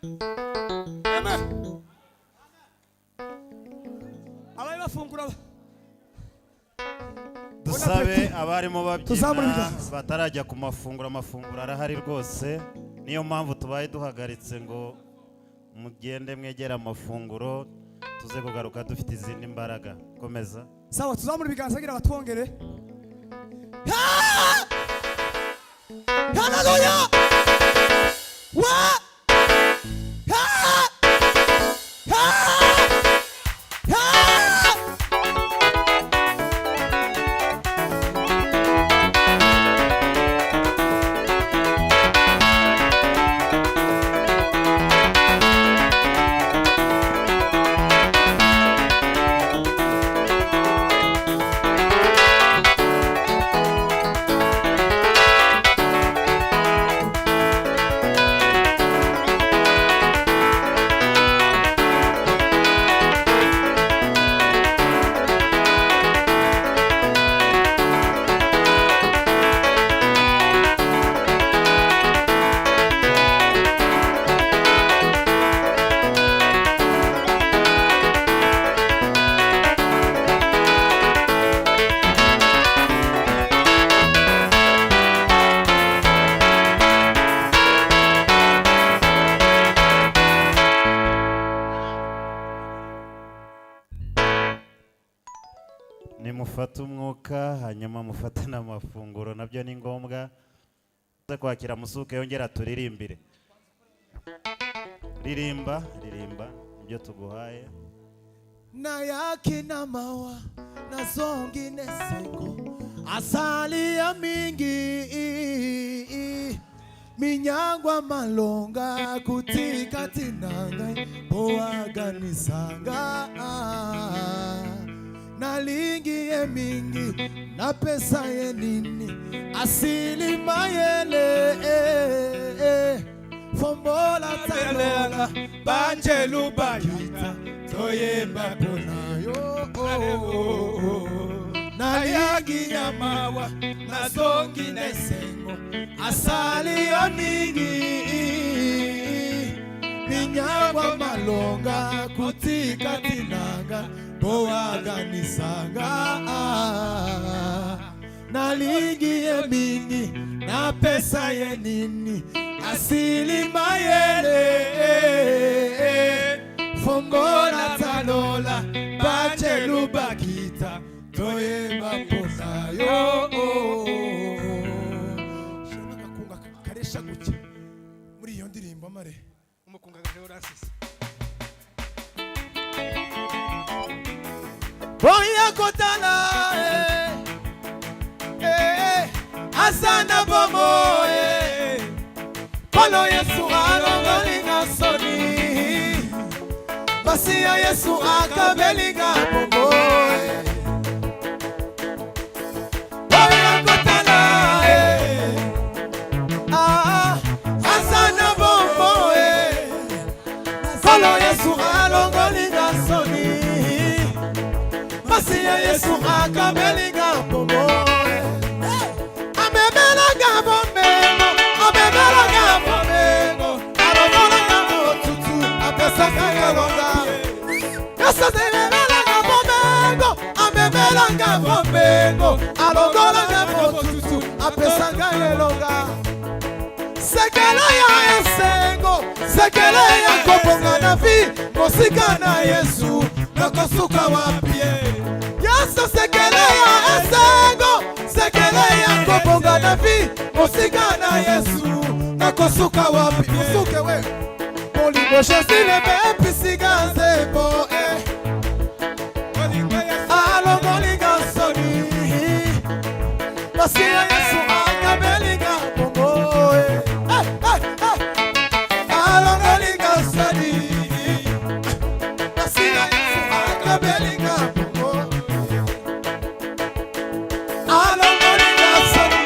Amen. Abaye bafungura dusabe abarimo Tuzamure babyina ibiganza. batarajya ku mafunguro. Amafunguro arahari rwose, niyo mpamvu tubaye duhagaritse ngo mugende mwegera amafunguro tuze kugaruka dufite izindi mbaraga. Komeza. sawa, tuzamure ibiganza kugira batwongere. Hallelujah. Wa nimufate umwuka hanyuma mufate n'amafunguro, nabyo ni ngombwa. Tuze kwakira Musuke yongera turirimbire. Ririmba ibyo tuguhaye. na yakina mawa na zongi neseko asali ya mingi minyangwa malonga kutika tinanga boaganisanga na lingi ye mingi na pesa ye nini asili mayele fombola talola banjelu bayita toyemba bonayo na yagi ya mawa na zongi na sengo asali ya mingi minyagwa malonga kutika tinanga boaganisanga na lingi ye mingi na pesa ye nini asili mayele fongola talola bachelu bakita toyemba ponayo. Shona kakunga karesha guke muri iyo ndirimbo mare umukunga gaje urasise boya kotala asana bomo polo Yesu alongolinga soni basi ya Yesu akabelinga bomo boya kotala asana bomo polo Yesu alongolinga soni basi ya Yesu akabelinga bomo amebelaga bomengo amebelaga bomengo alongolaga motutu apesaka yalonga Yesu amebelaga bomengo amebelaga bomengo alongolaga motutu apesaka yalonga sekele ya esengo sekele ya koponga na vi mosika na Yesu nakosuka wapie Yesu sekele ya esengo sekele ya koponga na vi mosika na Yesu nakosuka wapi musuke we Oligo shesile bepi siganze bo alongolinga soni basi ya Yesu akabelinga bongo alongolinga soni basi ya Yesu akabelinga bongo alongolinga soni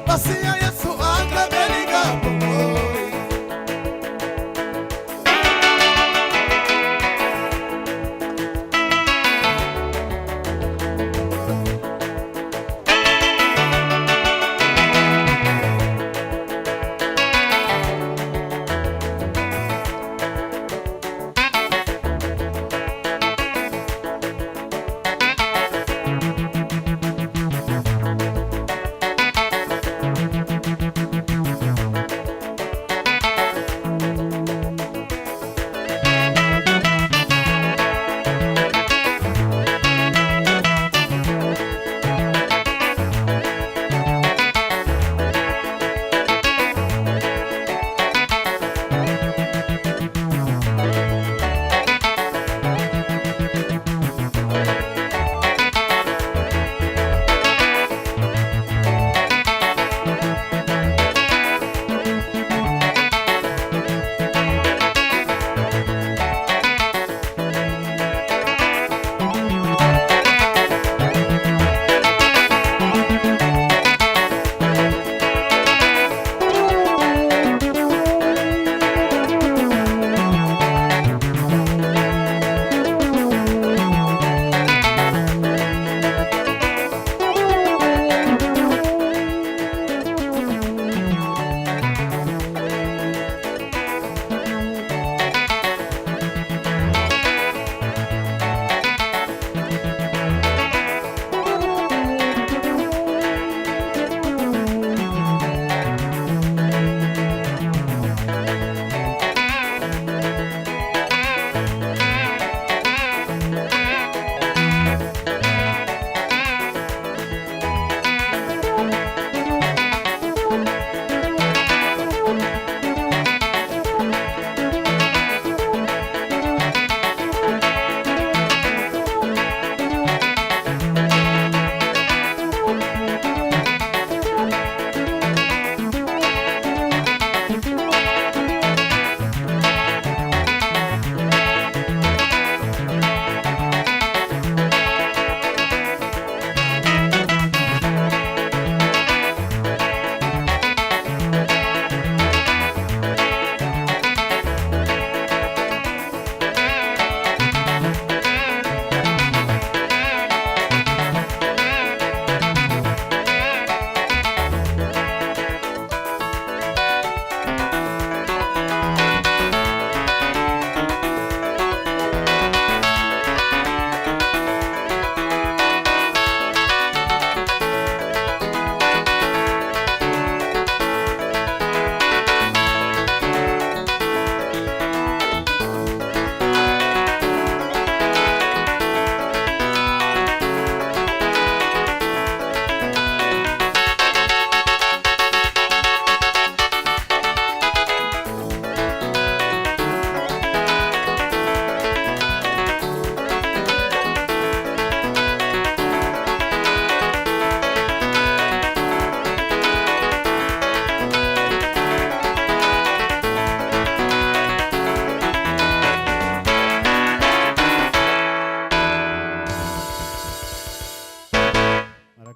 basi ya Yesu akabelinga bongo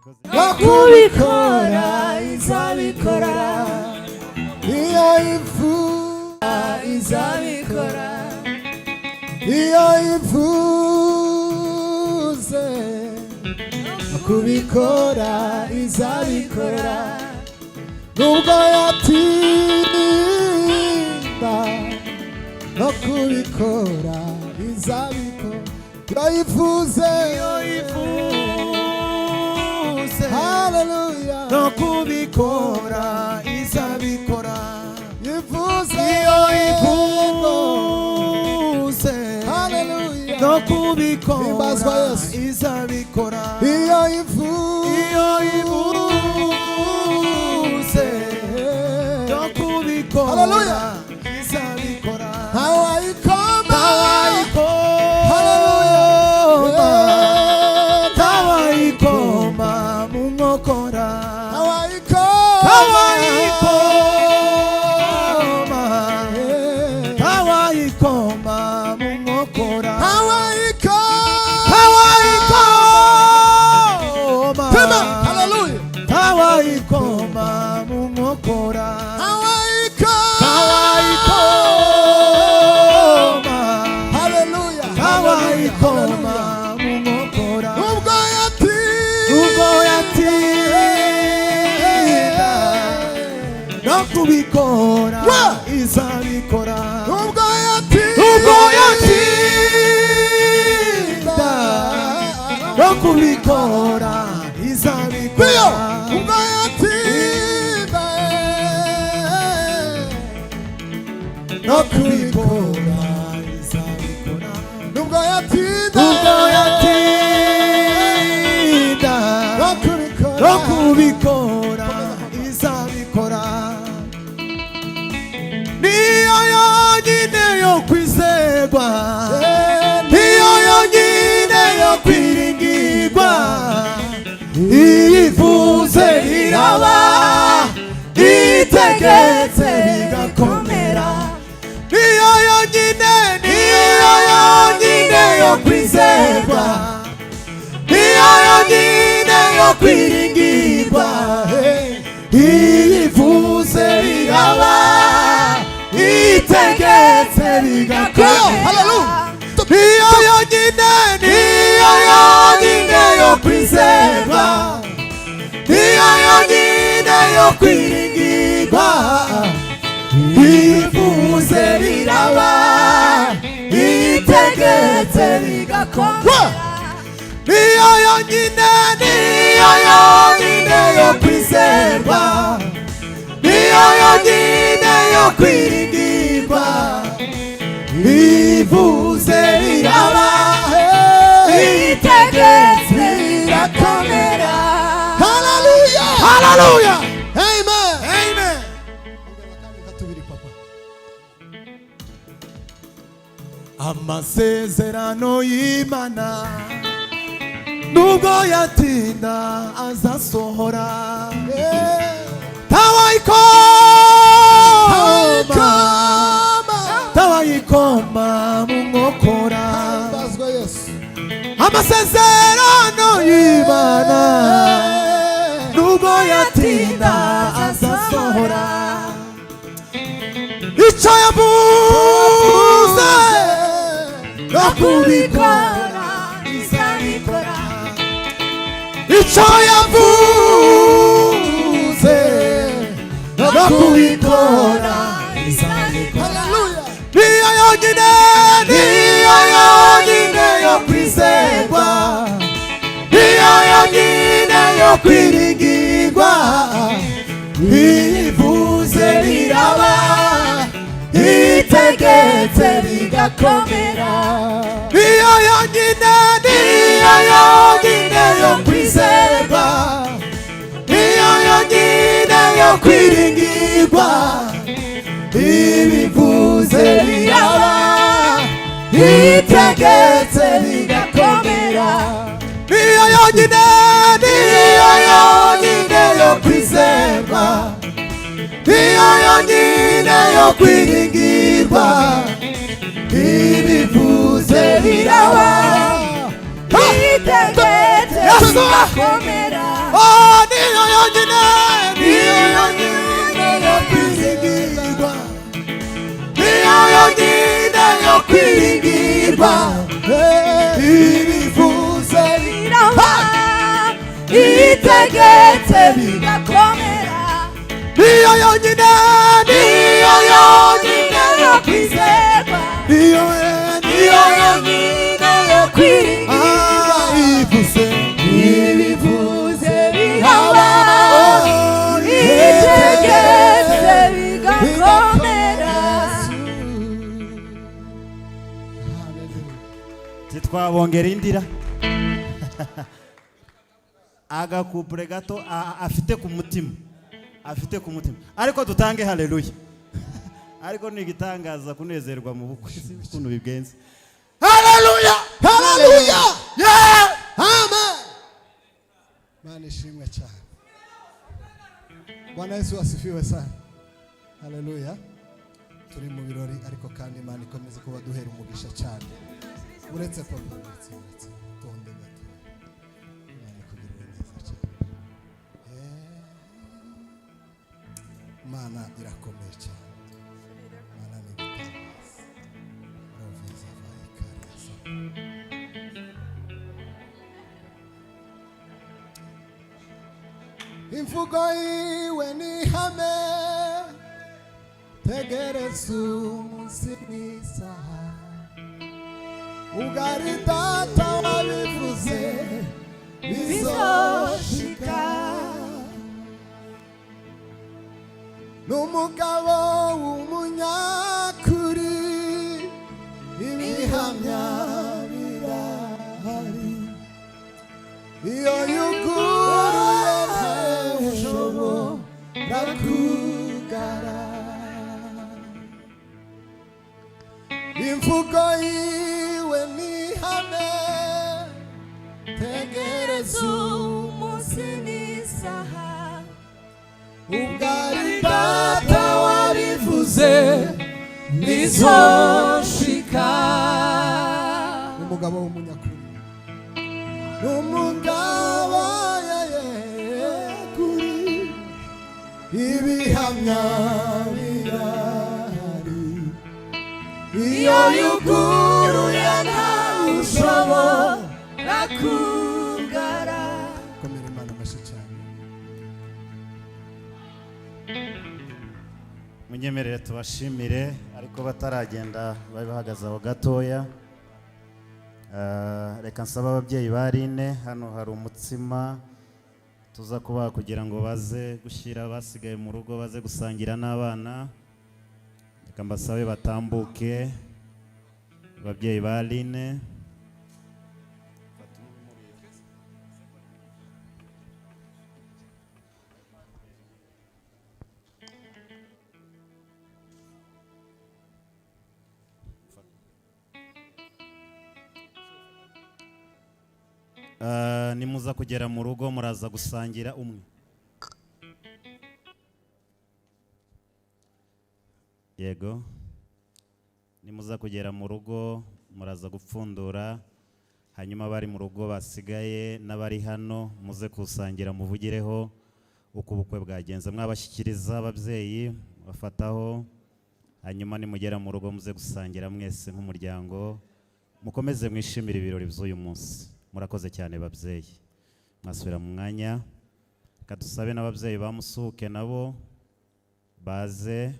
no kubikora izabikora iyo izabikora iyo ivuze no kubikora izabikora nubwo yatinda no kubikora izabikora iyo ivuze haleluya no kubikora izabikora iyo ivuze haleluya no kubikora izabikora iyo ivuze no kubikora haleluya izabikora hawayikoma haleluya hawayikoma mungokora kubikora izabikora nubwo yatinda no kubikora izabikora nubwo yatinda no kubikora izabikora nubwo yatinda no kubikora izabikora niyo yonyine yo kwizerwa niyo yonyine yo kwiringirwa iyivuze iraba itegetse bigakomera niyo yonyine yo kwizerwa niyo yonyine yo kwiringirwa iyivuze iraba itegetse bigakomera niyo yonyine yo kwizerwa niyo yonyine yo kwiringirwa ivuze riraba itegetse bigakomera niyo yonyine yo kwizerwa niyo yonyine yo kwiringirwa ivuze riraba itegetse birakomera haleluya haleluya amen amen amasezerano y'Imana nubwo yatinda azasohora tawayikoma mungokora amasezerano y'Imana nubwo yatinda azasohora icyo yavuze no kubikora izabikora icyo yavuze no kubikora izabikora niyo yonyine yo kwizerwa niyo yonyine yo kwiringirwa ivuze riraba itegetse bigakomera niyo yonyine yo kwizerwa niyo yonyine yo kwiringirwa ibivuze biraba itegetse bigakomera niyo yonyine yo kwizerwa niyo yonyine yo kwiringirwa ibivuze biraba itegetse bigakomera Oh, niyo yonyine, niyo yonyine yo kwiringirwa, niyo yonyine yo kwiringirwa. Ibivuze biraba, itegetse bigakomera. niyo yonyine, niyo yonyine yo kwizerwa, niyo yonyine yo kwiringirwa. ibivuze Biraba, itegetse bigakomera. titwabongera indira agakupure gato afite ku mutima, afite ku mutima, ariko dutange haleluya. Ariko ni igitangaza kunezerwa mu bukwe ukuntu bigenze. haleluya, haleluya, yeah, amen. Mana ishimwe cyane. Bwana Yesu asifiwe sana. Haleluya. Turi mu birori ariko kandi Imana ikomeze kuba duhera umugisha cyane. Uretse papa, uretse tonde gato. Imana ikugirire neza cyane. Mana irakomeye cyane. Mana ni igitangaza. Roveza vaikariasa. Imvugo iwe ni ihame, tegereza umunsi n'isaha. Ugari data wabivuze bizoshika. N'umugabo w'umunyakuri, ibihamya birahari. Iyo yuguruye ntushobora kugara. Imvugo yiwe ni ihame, tegereza umunsi n'isaha. ubwari data wabivuze bizoshika. umugabo w'umunyakuri, n'umugabo kuri, ibihamya birahari. Iyo yuguruye ntawe ushobora kugara. Komera Imana amashyi cyane. Munyemerere tubashimire, ariko bataragenda babe bahagaze aho gatoya. Reka nsaba ababyeyi ba Rine, hano hari umutsima tuza kubaha kugira ngo baze gushyira basigaye mu rugo, baze gusangira n'abana. Reka mbasabe batambuke, ababyeyi ba Rine. Nimuza kugera mu rugo muraza gusangira umwe. Yego. Nimuza kugera mu rugo muraza gupfundura, hanyuma bari mu rugo basigaye n'abari hano muze kusangira muvugireho uko ubukwe bwagenze. Mwabashyikiriza ababyeyi bafataho, hanyuma nimugera mu rugo muze gusangira mwese nk'umuryango, mukomeze mwishimire ibirori by'uyu munsi. Murakoze cyane babyeyi, mwasubira mu mwanya. Kadusabe n'ababyeyi bamusuke nabo baze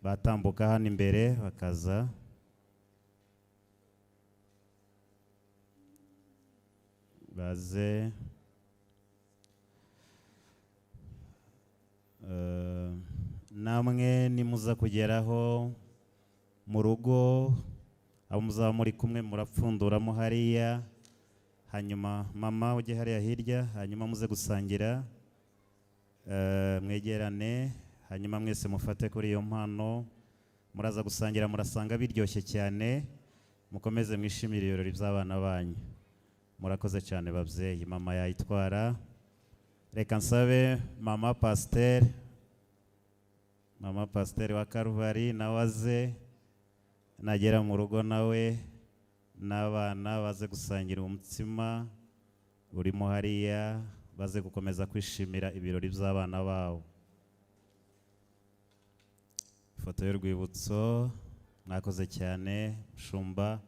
batambuka hano imbere bakaza. Baze namwe nimuza kugeraho mu rugo, abo muzaba muri kumwe murapfunduramo hariya, hanyuma mama ujye hariya hirya, hanyuma muze gusangira, mwegerane, hanyuma mwese mufate kuri iyo mpano, muraza gusangira, murasanga biryoshye cyane. Mukomeze mwishimire ibirori by'abana banyu. Murakoze cyane babyeyi. Mama yayitwara. Reka nsabe mama Pasiteri, mama Pasiteri wa Karubari nawe aze, nagera mu rugo nawe n'abana baze gusangira umutsima urimo hariya, baze gukomeza kwishimira ibirori by'abana babo. Ifoto y'urwibutso, mwakoze cyane Shumba,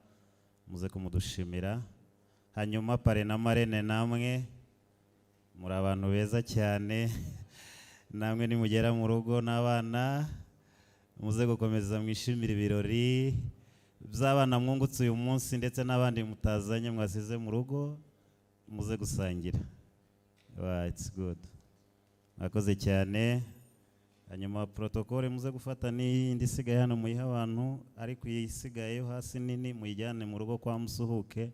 muze kumudushimira. Hanyuma pare na marene namwe muri abantu beza cyane, namwe nimugera mu rugo n'abana muze gukomeza mwishimira ibirori by'abana mwungutse uyu munsi, ndetse n'abandi mutazanye mwasize mu rugo muze gusangira. It's good. Mwakoze cyane. Hanyuma protokole muze gufata n'indi isigaye hano muyiha abantu, ariko isigaye yo hasi nini muyijyane mu rugo kwa Musuhuke,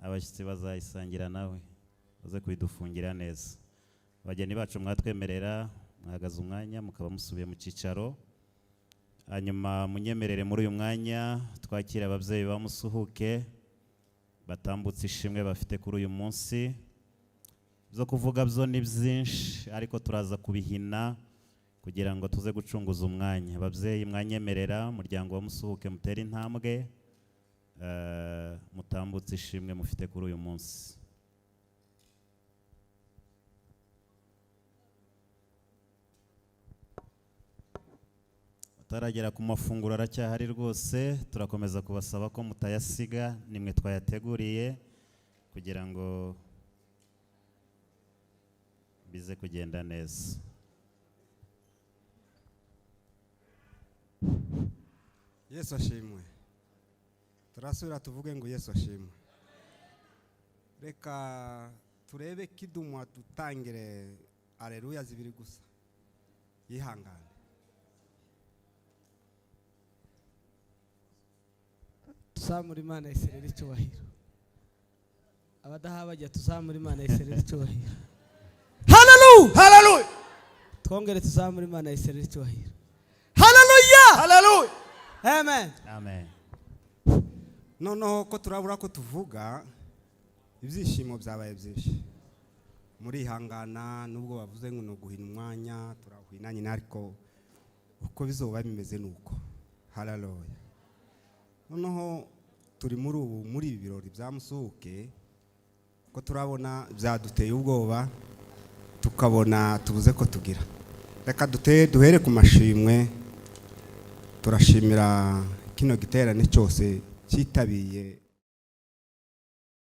abashyitsi bazayisangira nawe, muze kuyidufungira neza. Abageni bacu mwatwemerera, mwahagaze umwanya mukaba musubiye mu cyicaro. Hanyuma munyemerere muri uyu mwanya twakira ababyeyi ba Musuhuke batambutse ishimwe bafite kuri uyu munsi. Byo kuvuga byo ni byinshi, ariko turaza kubihina kugira ngo tuze gucunguza umwanya. Ababyeyi mwanyemerera, umuryango wa Musuhuke mutera intambwe, mutambutse ishimwe mufite kuri uyu munsi. Taragera ku mafunguro aracyahari rwose, turakomeza kubasaba ko mutayasiga, nimwe twayateguriye kugira ngo bize kugenda neza. Yesu ashimwe. Turasubira tuvuge ngo Yesu ashimwe. Reka turebe kidumwa dutangire aleluya zibiri gusa. Yihangane. Tuzamura Imana Iserera icyubahiro. Abadaha bajya tuzamura Imana Iserera icyubahiro. Hallelujah! Hallelujah! Twongere tuzamura Imana Iserera icyubahiro. Hallelujah! Hallelujah! Amen. Amen. Noneho ko turabura ko tuvuga, ibyishimo byabaye byinshi. Muri hangana nubwo bavuze ngo no guhina umwanya, turahuinanye nariko uko bizoba bimeze nuko. Hallelujah. Noneho turi muri ibi birori bya Musuhuke, ko turabona byaduteye ubwoba, tukabona tubuze ko tugira. Reka duhere ku mashimwe. Turashimira kino giterane cyose cyitabiye